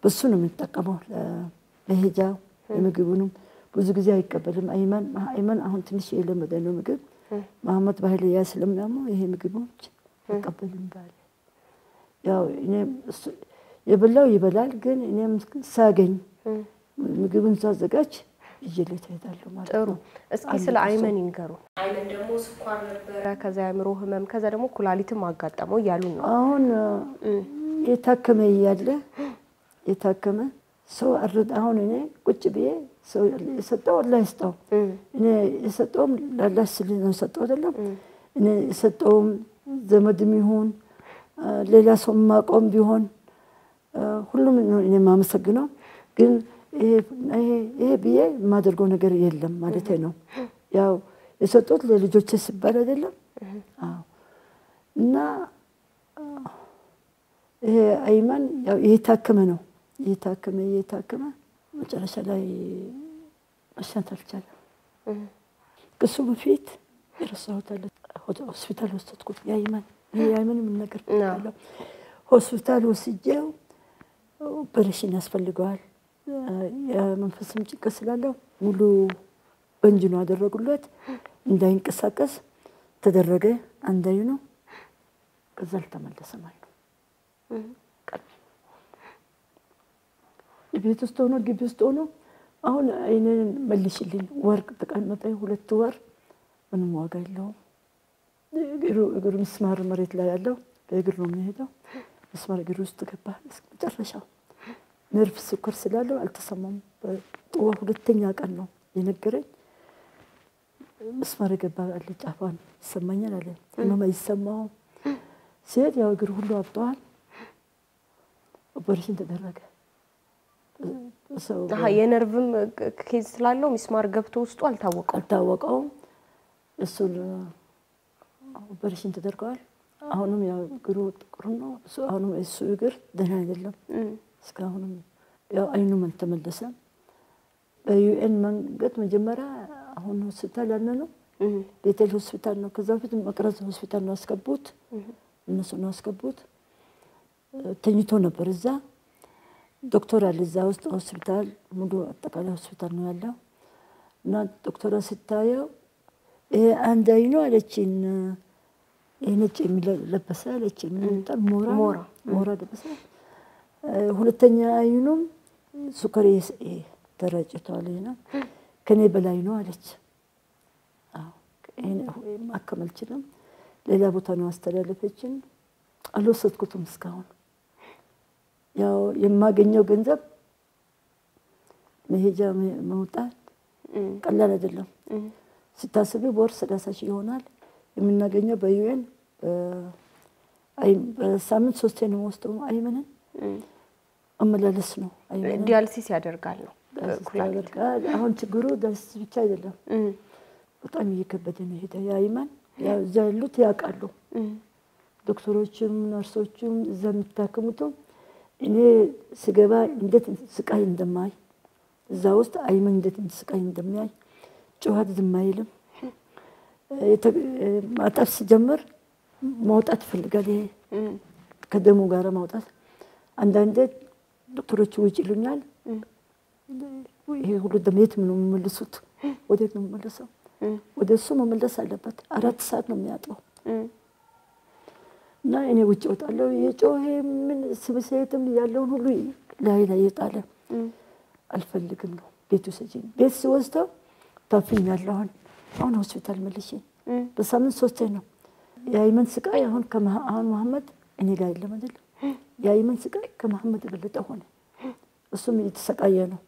በሱ ነው የሚጠቀመው ለሄጃ የምግቡንም ብዙ ጊዜ አይቀበልም አይመን አሁን ትንሽ የለመደ ነው ምግብ መሐመድ ባህል ያ ስለሚያመው ይሄ ምግቦች አይቀበልም ባለ ያው እኔ የበላው ይበላል ግን እኔም ሳገኝ ምግብን ሳዘጋጅ ይጀለት ይሄዳሉ ማለት ጥሩ እስኪ ስለ አይመን ይንገሩ አይመን ደግሞ ስኳር ነበር ከዛ ያምሮ ህመም ከዛ ደግሞ ኩላሊትም አጋጠመው ያሉ ነው አሁን የታከመ ያለ የታከመ ሰው አርድ አሁን እኔ ቁጭ ብዬ ሰው የሰጠው አላህ ይስጠው እኔ የሰጠውም ለአላህ ስል ነው የሰጠው አይደለም እኔ የሰጠውም ዘመድም ይሁን ሌላ ሰው ማቆም ቢሆን ሁሉም እኔ ማመሰግነው ግን ይሄ ብዬ ማደርገው ነገር የለም ማለት ነው ያው የሰጠሁት ለልጆቼ ሲባል አይደለም አዎ እና ይሄ አይመን ያው የታከመ ነው የታከመ መጨረሻ ላይ መሻት አልቻለም ከሱ በፊት የረሳሁት አለ ሆስፒታል ወሰድኩት የአይመን ምን ነገር አለው ሆስፒታል ወስጄው ኦፕሬሽን ያስፈልገዋል የመንፈስም ጭንቀት ስላለው ሙሉ በእንጅኑ አደረጉለት እንዳይንቀሳቀስ ተደረገ አንዳዩ ነው ከዛ ተመለሰ ማለት ቤት ውስጥ ሆኖ ግቢ ውስጥ ሆኖ አሁን አይነን መልሽልኝ ወርቅ ተቀመጠ 2 ወር ምንም ዋጋ የለውም እግሩ ምስማር መሬት ላይ ያለው በእግር ነው የሚሄደው ምስማር እግር ውስጥ ገባ መጨረሻው ነርቭ ስኳር ስላለው አልተሰማም በጥዋ ሁለተኛ ቀን ነው የነገረኝ ምስማር ገባ አለ ጫፋን ይሰማኛል አለ ምንም አይሰማው ሲሄድ ያው እግሩ ሁሉ አብጧል ኦፕሬሽን ተደረገ የነርቭም ኬዝ ስላለው ምስማር ገብቶ ውስጡ አልታወቀው እሱን ኦፕሬሽን ተደርጓል አሁንም ያው እግሩ ጥቁር ነው አሁንም እሱ እግር ደህና አይደለም እስካሁንም ያው አይኑ ምን ተመለሰ በዩኤን መንገድ መጀመሪያ አሁን ሆስፒታል ያለ ነው ቤተል ሆስፒታል ነው ከዛ በፊት መቅረዝ ሆስፒታል ነው አስገቡት እነሱ ነው አስገቡት ተኝቶ ነበር እዛ ዶክተር አለ እዛ ውስጥ ሆስፒታል ሙሉ አጠቃላይ ሆስፒታል ነው ያለው እና ዶክተሯ ስታየው አንድ አይኑ አለችኝ ነጭ የሚለበሰ አለችኝ ሞራ ለበሰ ሁለተኛ አይኑም ሱከር ተረጭቷል ነው ከኔ በላይ ነው አለች አዎ ማከመልችልም ሌላ ቦታ ነው አስተላለፈችን አልወሰድኩትም እስካሁን ያው የማገኘው ገንዘብ መሄጃ መውጣት ቀላል አይደለም ስታስቢ በወር 30 ሺህ ይሆናል የምናገኘው በዩኤን በሳምንት 3 ነው ወስደው አይመንን አመላለስ ነው አይመን ዲያሊሲስ ያደርጋል ነው ኩላሊት አሁን ችግሩ ዳስ ብቻ አይደለም በጣም እየከበደ ነው ሄደ አይመን ያው ዛሉት ያቃሉ ዶክተሮችም ነርሶችም ዘምታከሙትም እኔ ስገባ እንዴት ስቃይ እንደማይ እዛ ውስጥ አይመን እንዴት ስቃይ እንደማይ ጮሃት ዝማይልም ማጣፍ ሲጀምር ማውጣት ፈልጋል ከደሙ ጋር ማውጣት አንዳንዴ ዶክተሮች ውጭ ይሉኛል ይሄ ሁሉ ደምየት ምን መልሱት ወዴት ነው መልሰው ወደሱ መመለስ አለበት 4 ሰዓት ነው የሚያጠው እና እኔ ውጭ ወጣለሁ የጮሄ ምን ስብሰትም ያለው ሁሉ ላይ ይጣለ አልፈልግም ነው ቤቱ ሰጂን ቤት ሲወስደው ታፍኛለሁ አሁን ሆስፒታል መልሼ በሳምንት 3 ነው የአይመን ስቃይ አሁን መሐመድ እኔ ጋር የለም አይደል የአይመን ስቃይ ከመሐመድ በለጠ ሆነ እሱም እየተሰቃየ ነው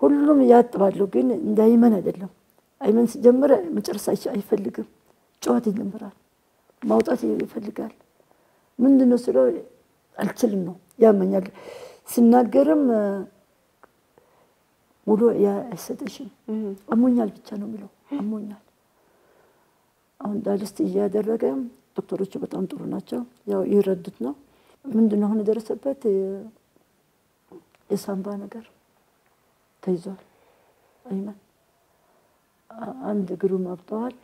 ሁሉም ያጥባሉ ግን እንዳይመን አይደለም አይመን ሲጀምር መጨረሻ አይፈልግም ጨዋታ ይጀምራል ማውጣት ይፈልጋል ምንድነው ስለው አልችልም ነው ያመኛል ሲናገርም ሙሉ ያ አይሰጥሽም አሞኛል ብቻ ነው የሚለው አሞኛል አሁን ዳልስት እያደረገ ዶክተሮቹ በጣም ጥሩ ናቸው ያው ይረዱት ነው ምንድነው አሁን ደረሰበት የሳምባ ነገር ተይዟል አይመን አንድ ግሩም አብጧል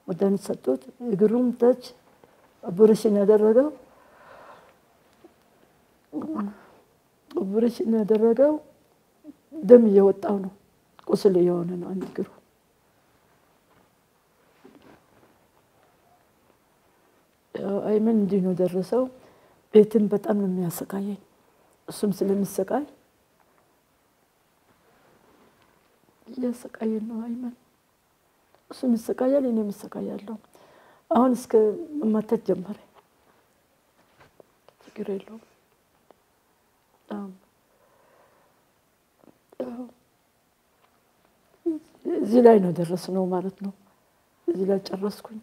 መድኃኒት ሰጡት ግሩም ታች ኦፕሬሽን ያደረገው ደም እየወጣው ነው ቁስል የሆነ ነው አንድ ግሩ አይመን እንዲህ ነው ደረሰው ቤትን በጣም ነው የሚያሰቃየኝ እሱም ስለሚሰቃይ እያሰቃየን ነው አይመን እሱም ይሰቃያል እኔም እሰቃያለሁ አሁን እስከ መማታት ጀመረ ችግር የለውም እዚህ ላይ ነው ደረስነው ማለት ነው እዚህ ላይ ጨረስኩኝ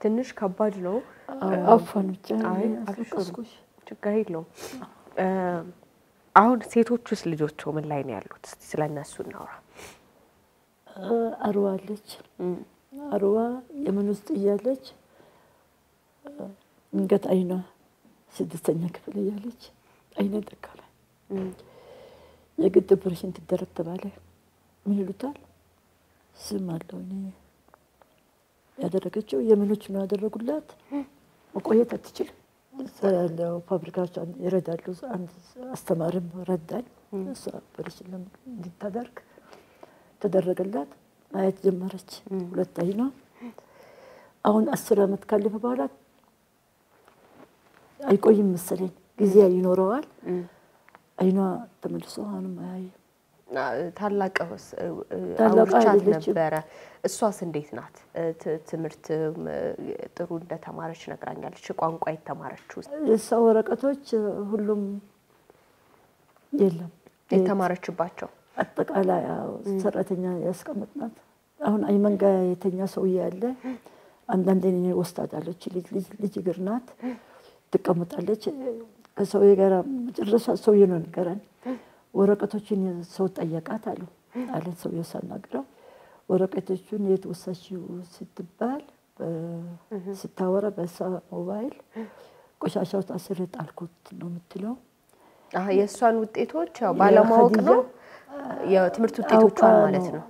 ትንሽ ከባድ ነው አፋን ብቻ አልቀስኩሽ ችግር የለውም አሁን ሴቶቹስ ልጆቹ ምን ላይ ነው ያሉት እስቲ ስለነሱ እናውራ አርዋ አለች አርዋ የመን ውስጥ እያለች እንገት አይኗ 6ኛ ክፍል እያለች አይነ ተካለ የግድ ኦፕሬሽን ትደረግ ተባለ ምን ይሉታል ስም አለው እኔ ያደረገችው የመኖች ነው ያደረጉላት መቆየት አትችልም ሰላለው ፋብሪካቸው ይረዳሉ አንድ አስተማሪም ረዳኝ እሷ ኦፕሬሽን እንድታደርግ ተደረገላት ማየት ጀመረች ሁለት አይኗ አሁን 10 አመት ካለፈ በኋላ አይቆይም መሰለኝ ጊዜ ይኖረዋል አይኗ ተመልሶ አሁንም አይ ታላቀስ አውርቻት ነበረ እሷስ እንዴት ናት ትምርት ጥሩ እንደተማረች ነግራኛለች ቋንቋ የተማረችው የሰው ወረቀቶች ሁሉም የለም የተማረችባቸው አጠቃላይ ሰራተኛ ያስቀመጥናት አሁን አይመንጋ የተኛ ሰው ያለ አንዳንዴ ነው ወስታዳለች ልጅ ግርናት ተቀመጣለች ከሰው ጋር መጨረሻ ሰው ይነገራል ወረቀቶችን ሰው ጠየቃት አለ ሰው ያሳናግረው ወረቀቶቹን የተወሰሽው ስትባል ስታወራ በሳ ሞባይል ቆሻሻው ታስረ ጣልኩት ነው የምትለው የሷን ውጤቶች ያው ባለማወቅ ነው የትምርት ውጤቶቿን ማለት ነው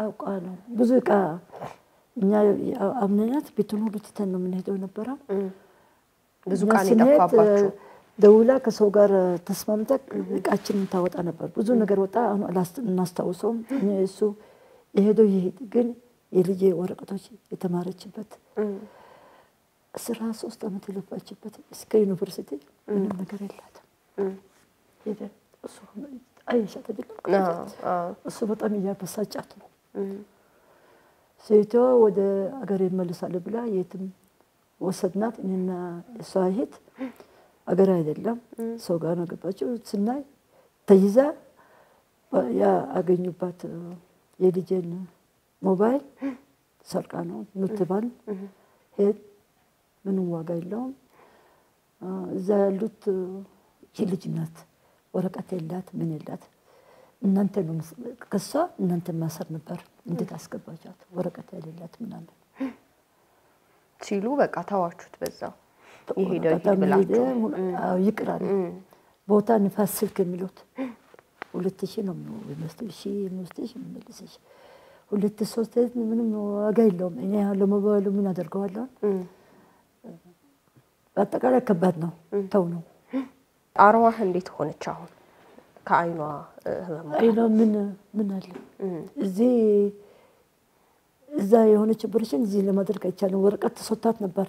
አውቃለሁ ብዙ ቃ እኛ አምነናት ቤቱን ሁሉ ተተን ነው የምንሄደው ነበር ብዙ ቃል ይጠፋባችሁ ደውላ ከሰው ጋር ተስማምተክ እቃችንን ታወጣ ነበር ብዙ ነገር ወጣ አሁን እናስታውሰው እሱ የሄደው ይሄድ ግን የልጄ ወረቀቶች የተማረችበት 13 አመት ለፋችበት እስከ ዩኒቨርሲቲ ምንም ነገር የላትም ሄደ እሱ አይሻት አይደለም እሱ በጣም ያበሳጫት ነው ሴቷ ወደ አገር ይመለሳል ብላ የትም ወሰድናት እኔና እሷ ሄት አገር አይደለም ሰው ጋር ነው ገባችው ስናይ ተይዛ ያ አገኙባት የልጄን ሞባይል ሰርቃ ነው ምትባል ሄድ ምንም ዋጋ የለውም እዛ ያሉት ልጅ ናት ወረቀት የላት ምን የላት እናንተ ነው ከሷ እናንተ ማሰር ነበር እንዴት አስገባቻት ወረቀት የሌላት ምናምን ሲሉ በቃ ታዋቹት በዛው ይሄደው ይብላችሁ ይቅራል ቦታ ንፋስ ስልክ የሚሉት 2000 ነው የሚወስድሽ መልሰሽ 2-3 ምንም ዋጋ የለውም እኔ ለሞባይሉ ምን አደርገዋለሁ በአጠቃላይ ከባድ ነው ተው ነው አርዋህ እንዴት ሆነች አሁን ከአይኗ አይኗ ምን አለ እዚህ እዛ የሆነች ኦፕሬሽን እዚህ ለማድረግ አይቻልም ወረቀት ተሰጣት ነበር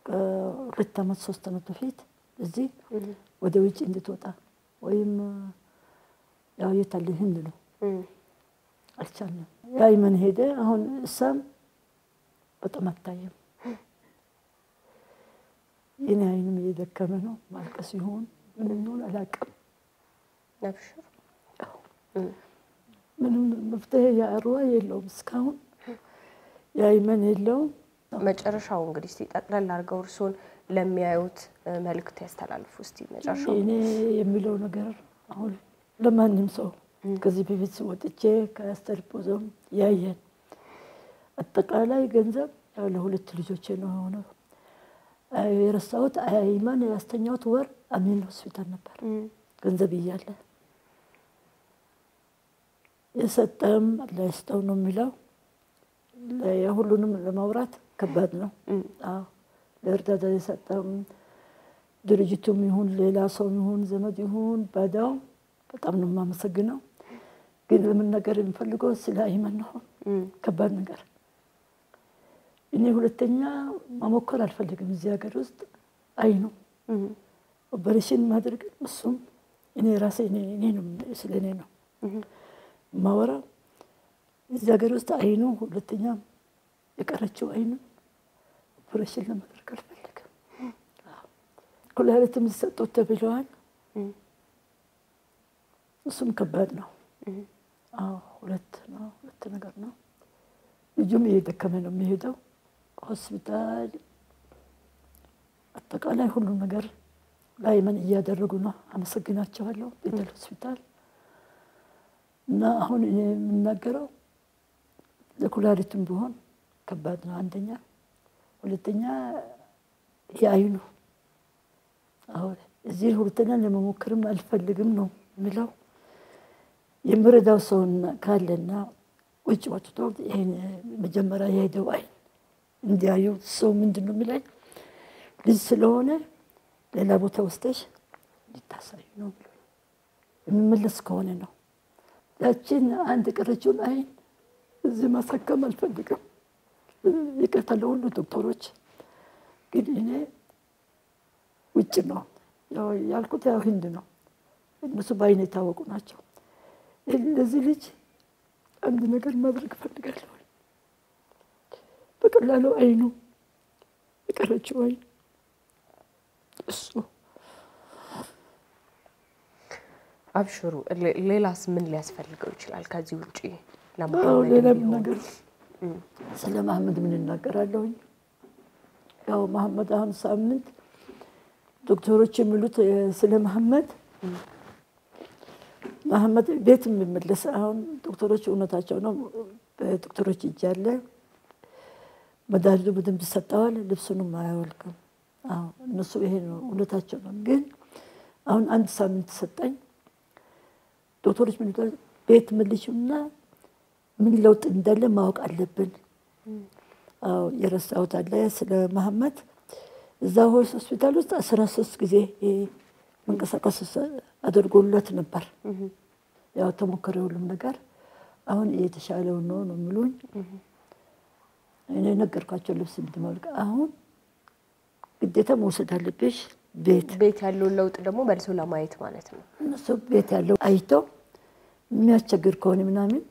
2 አመት 3 አመት በፊት እዚህ ወደ ውጭ እንድትወጣ ወይም ያው የታለህን ነው አልቻለም ያይመን ሄደ አሁን እሳም በጣም አታየም። የኔ አይንም እየደከመ ነው። ማልቀስ ይሆን ምን እንደሆነ አላውቅም። ነብሽር ምንም መፍትሄ ያሩዋ የለውም እስካሁን ያይመን የለውም። መጨረሻው እንግዲህ ሲጠቅለል አድርገው እርሶን ለሚያዩት መልእክት ያስተላልፉ እስቲ መጨረሻው። እኔ የሚለው ነገር አሁን ለማንም ሰው ከዚህ በፊት ወጥቼ ከአስተርፖዞም ያየን አጠቃላይ ገንዘብ ያው ለሁለት ልጆቼ ነው ሆነው የረሳሁት አይማን ያስተኛሁት ወር አሚን ሆስፒታል ነበር ገንዘብ ይያለ የሰጠም አላህ ይስጠው ነው የሚለው ለሁሉንም ለማውራት ከባድ ነው። አዎ ለእርዳታ የሰጠም ድርጅቱም ይሁን ሌላ ሰው ይሁን ዘመድ ይሁን ባዳው በጣም ነው የማመሰግነው። ግን ለምን ነገር እንፈልገው ስለ አይማን ነው ከባድ ነገር። እኔ ሁለተኛ ማሞከር አልፈልግም እዚህ ሀገር ውስጥ አይ ነው ኦፐሬሽን ማድረግ እሱም እኔ ራሴ እኔ ነው ስለኔ ነው ማወራ እዚህ ሀገር ውስጥ አይ ነው ሁለተኛ የቀረችው አይ ነው ኦፐሬሽን ለማድረግ አልፈልግም። ኩላሊትም ሰጥቶት ተብለዋል እሱም ከባድ ነው። ሁለት ነገር ነው። ልጁም እየደከመ ነው የሚሄደው ሆስፒታል አጠቃላይ ሁሉ ነገር ላይመን እያደረጉ ነው። አመሰግናቸዋለሁ ቤተል ሆስፒታል እና አሁን እኔ የምናገረው ለኩላሊትም ቢሆን ከባድ ነው አንደኛ ሁለተኛ ያይኑ አሁን እዚህ ሁለተኛ ለመሞከርም አልፈልግም ነው ምለው የምረዳው ሰው ካለና ውጭ ወጥቶ ይሄን መጀመሪያ የሄደው አይ እንዲያዩ ሰው ምንድነው የሚለኝ ልጅ ስለሆነ ሌላ ቦታ ወስደሽ ልታሳዩ ነው ብሎ የሚመለስ ከሆነ ነው ያችን አንድ ቀረችውን አይ እዚህ ማሳከም አልፈልግም። ይቅርታ ለሁሉ ዶክተሮች ግን እኔ ውጭ ነው ያልኩት ያው ህንድ ነው እነሱ ባይኔ ታወቁ ናቸው። ለዚህ ልጅ አንድ ነገር ማድረግ ፈልጋለሁ። በቀላሉ አይኑ የቀረችው አይ እሱ አብሽሩ። ሌላስ ምን ሊያስፈልገው ይችላል ከዚህ ውጪ ለማለት ነገር ስለ መሐመድ ምን እናገራለሁ? ያው መሐመድ አሁን ሳምንት ዶክተሮች የሚሉት ስለ መሐመድ ቤት የሚመለስ አሁን ዶክተሮች እውነታቸው ነው። በዶክተሮች ይጃለ መድኃኒቱ በደንብ ሰጠዋል ልብሱንም አያወልቅም። እነሱ ይሄ ነው እውነታቸው ነው። ግን አሁን አንድ ሳምንት ሰጠኝ ዶክተሮች ምን ይላሉ ቤት መልሽውና ምን ለውጥ እንዳለ ማወቅ አለብን። የረሳሁት አለ ስለ መሐመድ እዛው ሆስፒታል ውስጥ 13 ጊዜ መንቀሳቀስ አድርጎለት ነበር። ያው ተሞክሮ ሁሉም ነገር አሁን እየተሻለው ነው የሚሉኝ። እኔ ነገርኳቸው ልብስ እንድማልቅ አሁን ግዴታ መውሰድ አለብሽ ቤት ያለው ለውጥ ደግሞ መልሶ ለማየት ማለት ነው። እነሱ ቤት ያለው አይቶ የሚያስቸግር ከሆነ ምናምን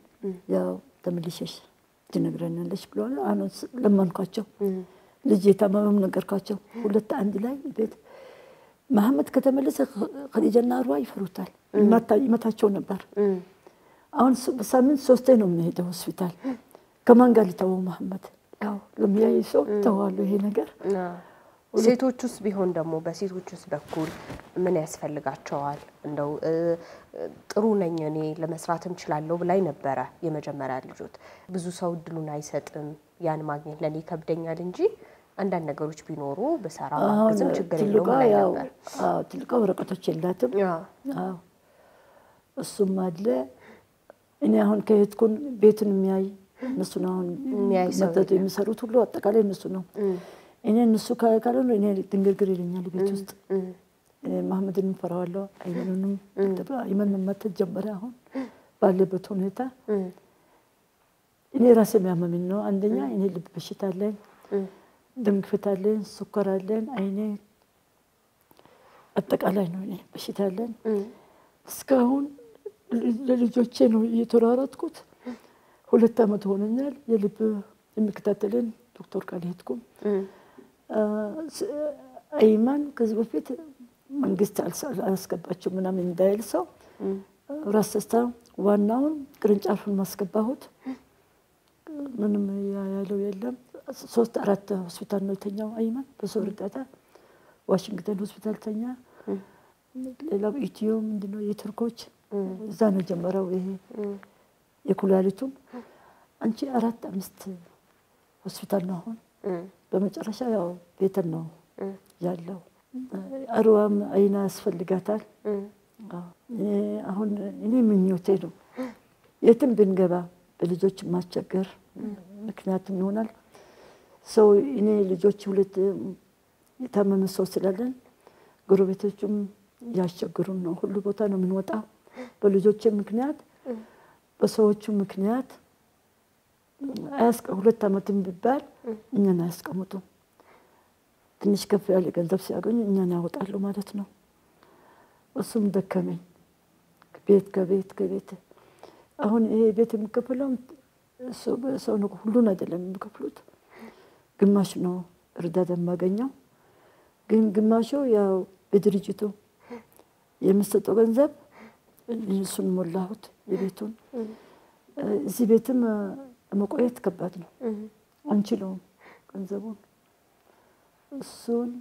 ያው ተመልሰሽ ትነግረናለሽ ብለዋል። አሁን ለማንኳቸው ልጅ የታመመም ነገርኳቸው ሁለት አንድ ላይ ቤት መሐመድ ከተመለሰ ኸዲጃና አርዋ ይፈሩታል ይመታቸው ነበር። አሁን በሳምንት 3 ነው የምንሄደው ሆስፒታል ከማን ጋር ሊተወው መሐመድ ያው ለሚያይ ሰው ተዋለው ይሄ ነገር። ሴቶቹስ ቢሆን ደግሞ በሴቶቹስ በኩል ምን ያስፈልጋቸዋል? እንደው ጥሩ ነኝ እኔ ለመስራትም እችላለሁ ብላይ ነበር የመጀመሪያ ልጆት። ብዙ ሰው እድሉን አይሰጥም ያን ማግኘት ለኔ ከብደኛል እንጂ አንዳንድ ነገሮች ቢኖሩ በሰራ ማግዝም ችግር የለውም ላይ ነበር። ትልቁ ወረቀቶች የላትም። እሱም አለ እኔ አሁን ከየትኩን ቤቱን የሚያይ እነሱ ነው መጥተው የሚሰሩት ሁሉ አጠቃላይ እነሱ ነው። እኔ እነሱ ካልሆነ እኔ ድንግርግር ይለኛል ቤት ውስጥ መሐመድን ፈራዋለሁ። አይመንም መተጀመረ አሁን ባለበት ሁኔታ እኔ ራሴ የሚያመኝ ነው። አንደኛ እኔ ልብ በሽታ አለኝ ደም ግፊት አለኝ ስኳር አለኝ አይኔ አጠቃላይ ነው እኔ በሽታ አለኝ። እስካሁን ለልጆቼ ነው እየተራራጥኩት 2 አመት ሆነኛል። የልብ المكتاتلين دكتور كاليتكم أيمن كذب فيت من قست على أسكباتشو منا من دايلسو راسستا واناون كرنج عارف المسكباهوت ምንም ያለው የለም 3-4 ሆስፒታል ነው ተኛው አይማን በሶርዳታ ዋሽንግተን ሆስፒታል ተኛ ሌላው ኢቲዮ ምንድነው የቱርኮች እዛ ነው ጀመረው ይሄ የኩላሊቱ አንቺ 4-5 ሆስፒታል ነው አሁን በመጨረሻ ያው ቤተል ነው ያለው አሩዋም አይና ያስፈልጋታል አሁን እኔ ምኞቴ ነው የትም ብንገባ በልጆች ማስቸገር ምክንያቱም ይሆናል ሰው እኔ ልጆች ሁለት የታመመ ሰው ስላለን ጎረቤቶችም ያስቸግሩን ነው ሁሉ ቦታ ነው የምንወጣው በልጆች ምክንያት በሰዎቹ ምክንያት ሁለት አመትም ቢባል እኛን አያስቀምጡ ትንሽ ከፍ ያለ ገንዘብ ሲያገኙ እኛን ያወጣሉ ማለት ነው እሱም ደከመኝ ከቤት አሁን ይሄ ቤት የሚከፈለው ሰው ነው ሁሉን አይደለም የሚከፍሉት ግማሽ ነው እርዳታ ማገኘው ግን ግማሹ ያው በድርጅቱ የሚሰጠው ገንዘብ እሱን ሞላሁት የቤቱን እዚህ ቤትም መቆየት ከባድ ነው አንችልም ገንዘቡን እሱን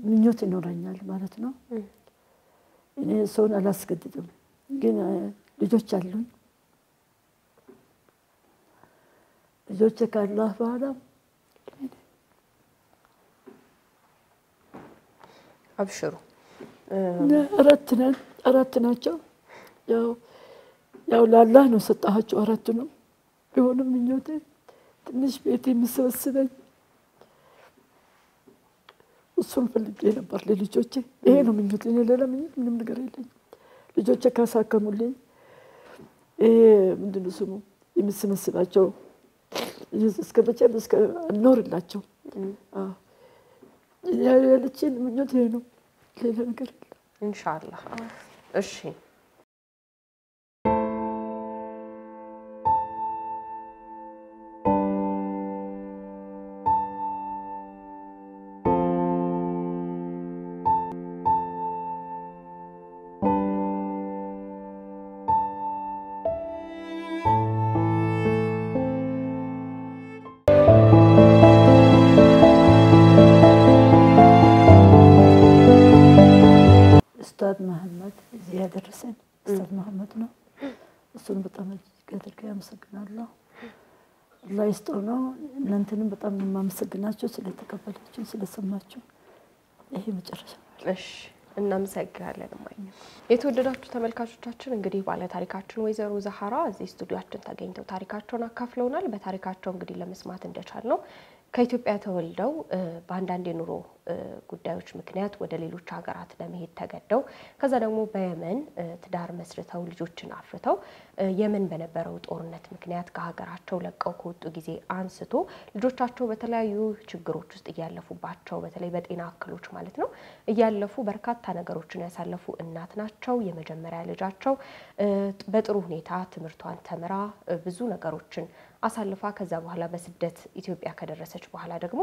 ምኞት ይኖረኛል ማለት ነው እኔ ሰውን አላስገድድም ግን ልጆች አሉኝ ልጆች ካላህ በኋላ አብሽሩ አራት ናቸው ያው ለአላህ ነው ሰጣቸው አራት ነው ቢሆንም ምኞቴ ትንሽ ቤት የሚሰበስበኝ እሱን ፈልጌ ነበር ለልጆቼ ይሄ ነው ምኞቴ ሌላ ምንም ነገር የለኝም ልጆቼ ካሳከሙልኝ ምንድነው ስሙ የሚሰበስባቸው እስከ በጨም እስከ ኖርላቸው ያለችን ምኞቴ ነው ሌላ ነገር ኢንሻአላህ እሺ استاذ محمد زياد الرسن استاذ محمد ነው እሱን በጣም ገድልከ ያመሰግናለሁ الله يسترنا እናንተንም በጣም ማመሰግናችሁ ስለተቀበላችሁ ስለሰማችሁ ይሄ መጨረሻ እሺ እናመሰግናለን ማኝ የተወደዳችሁ ተመልካቾቻችን እንግዲህ ባለ ታሪካችን ወይዘሮ ዛሃራ እዚህ ስቱዲዮአችን ተገኝተው ታሪካቸውን አካፍለውናል በታሪካቸው እንግዲህ ለመስማት እንደቻልነው ከኢትዮጵያ ተወልደው በአንዳንድ የኑሮ ጉዳዮች ምክንያት ወደ ሌሎች ሀገራት ለመሄድ ተገደው ከዛ ደግሞ በየመን ትዳር መስርተው ልጆችን አፍርተው የመን በነበረው ጦርነት ምክንያት ከሀገራቸው ለቀው ከወጡ ጊዜ አንስቶ ልጆቻቸው በተለያዩ ችግሮች ውስጥ ያለፉባቸው በተለይ በጤና እክሎች ማለት ነው ያለፉ በርካታ ነገሮችን ያሳለፉ እናት ናቸው የመጀመሪያ ልጃቸው በጥሩ ሁኔታ ትምህርቷን ተምራ ብዙ ነገሮችን አሳልፋ ከዛ በኋላ በስደት ኢትዮጵያ ከደረሰች በኋላ ደግሞ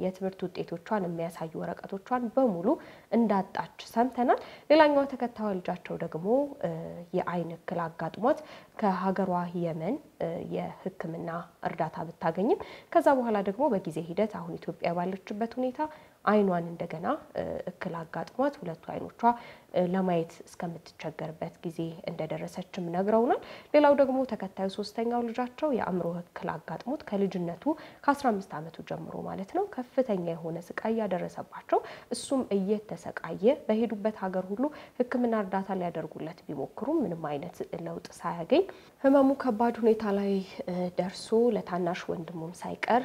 የትምህርት ውጤቶቿን የሚያሳዩ ወረቀቶቿን በሙሉ እንዳጣች ሰምተናል ሌላኛው ተከታዩ ልጃቸው ደግሞ የአይን እክል አጋጥሟት ከሀገሯ የመን የሕክምና እርዳታ ብታገኝም ከዛ በኋላ ደግሞ በጊዜ ሂደት አሁን ኢትዮጵያ ባለችበት ሁኔታ አይኗን እንደገና እክል አጋጥሟት ሁለቱ አይኖቿ ለማየት እስከምትቸገርበት ጊዜ እንደደረሰችም ነግረውናል ሌላው ደግሞ ተከታዩ ሶስተኛው ልጃቸው የአእምሮ እክል አጋጥሞት ከልጅነቱ ከ15 አመቱ ጀምሮ ማለት ነው ከፍተኛ የሆነ ስቃይ ያደረሰባቸው እሱም እየተሰቃየ በሄዱበት ሀገር ሁሉ ሕክምና እርዳታ ሊያደርጉለት ቢሞክሩም ምንም አይነት ለውጥ ሳያገኝ ህመሙ ከባድ ሁኔታ ላይ ደርሶ ለታናሽ ወንድሙም ሳይቀር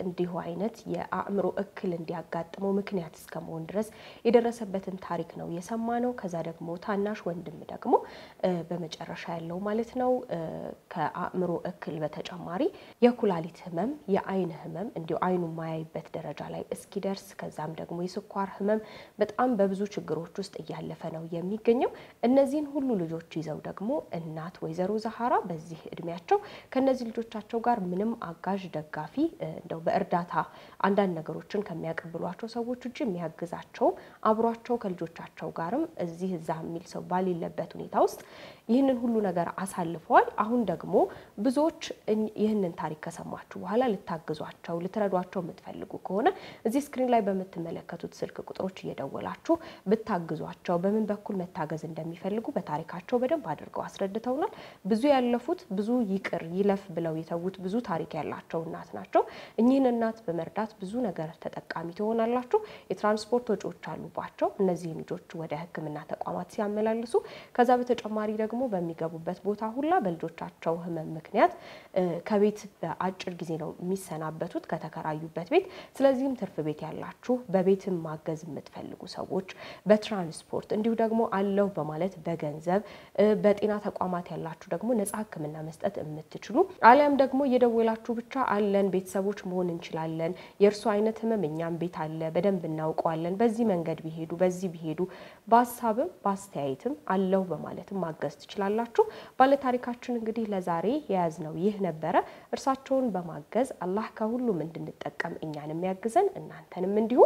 እንዲሁ አይነት የአእምሮ እክል እንዲያጋጥ ያጋጠመው ምክንያት እስከመሆን ድረስ የደረሰበትን ታሪክ ነው የሰማነው። ከዛ ደግሞ ታናሽ ወንድም ደግሞ በመጨረሻ ያለው ማለት ነው ከአእምሮ እክል በተጨማሪ የኩላሊት ህመም፣ የአይን ህመም እንዲሁ አይኑ ማያይበት ደረጃ ላይ እስኪደርስ ከዛም ደግሞ የስኳር ህመም በጣም በብዙ ችግሮች ውስጥ እያለፈ ነው የሚገኘው። እነዚህን ሁሉ ልጆች ይዘው ደግሞ እናት ወይዘሮ ዛሃራ በዚህ እድሜያቸው ከነዚህ ልጆቻቸው ጋር ምንም አጋዥ ደጋፊ እንደው በእርዳታ አንዳንድ ነገሮችን ከሚያቀብሏቸው ሰዎች ውጪ የሚያግዛቸው አብሯቸው ከልጆቻቸው ጋርም እዚህ እዛ የሚል ሰው ባሌለበት ሁኔታ ውስጥ ይህንን ሁሉ ነገር አሳልፈዋል። አሁን ደግሞ ብዙዎች ይህንን ታሪክ ከሰማችሁ በኋላ ልታግዟቸው ልትረዷቸው የምትፈልጉ ከሆነ እዚህ ስክሪን ላይ በምትመለከቱት ስልክ ቁጥሮች እየደወላችሁ ብታግዟቸው በምን በኩል መታገዝ እንደሚፈልጉ በታሪካቸው በደንብ አድርገው አስረድተውናል። ብዙ ያለፉት ብዙ ይቅር ይለፍ ብለው የተዉት ብዙ ታሪክ ያላቸው እናት ናቸው። እኚህን እናት በመርዳት ብዙ ነገር ተጠቃሚ ትሆናላችሁ። የትራንስፖርት ወጪዎች አሉባቸው እነዚህ ልጆች ወደ ሕክምና ተቋማት ሲያመላልሱ። ከዛ በተጨማሪ ደግሞ በሚገቡበት ቦታ ሁላ በልጆቻቸው ህመም ምክንያት ከቤት በአጭር ጊዜ ነው የሚሰናበቱት ከተከራዩበት ቤት። ስለዚህም ትርፍ ቤት ያላችሁ በቤትም ማገዝ የምትፈልጉ ሰዎች በትራንስፖርት እንዲሁ ደግሞ አለው በማለት በገንዘብ በጤና ተቋማት ያላችሁ ደግሞ ነፃ ሕክምና መስጠት የምትችሉ አለም ደግሞ እየደወላችሁ ብቻ አለን ቤተሰቦች መሆን እንችላለን የእርሱ አይነት ህመም እኛም ቤት አለ በደንብ እናውቀዋለን በዚህ መንገድ ቢሄዱ በዚህ ቢሄዱ በሐሳብም በአስተያየትም አለው በማለትም ማገዝ ትችላላችሁ። ባለ ታሪካችን እንግዲህ ለዛሬ የያዝነው ይህ ነበረ። እርሳቸውን በማገዝ አላህ ከሁሉም እንድንጠቀም እኛንም ያግዘን እናንተንም እንዲሁ።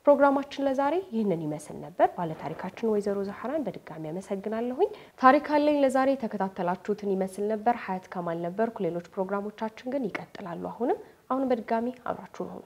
ፕሮግራማችን ለዛሬ ይህንን ይመስል ነበር። ባለ ታሪካችን ወይዘሮ ዛህራን በድጋሚ አመሰግናለሁኝ። ታሪክ አለኝ ለዛሬ ተከታተላችሁትን ይመስል ነበር። ሀያት ከማል ነበርኩ። ሌሎች ፕሮግራሞቻችን ግን ይቀጥላሉ። አሁንም በድጋሚ አብራችሁን ሁኑ።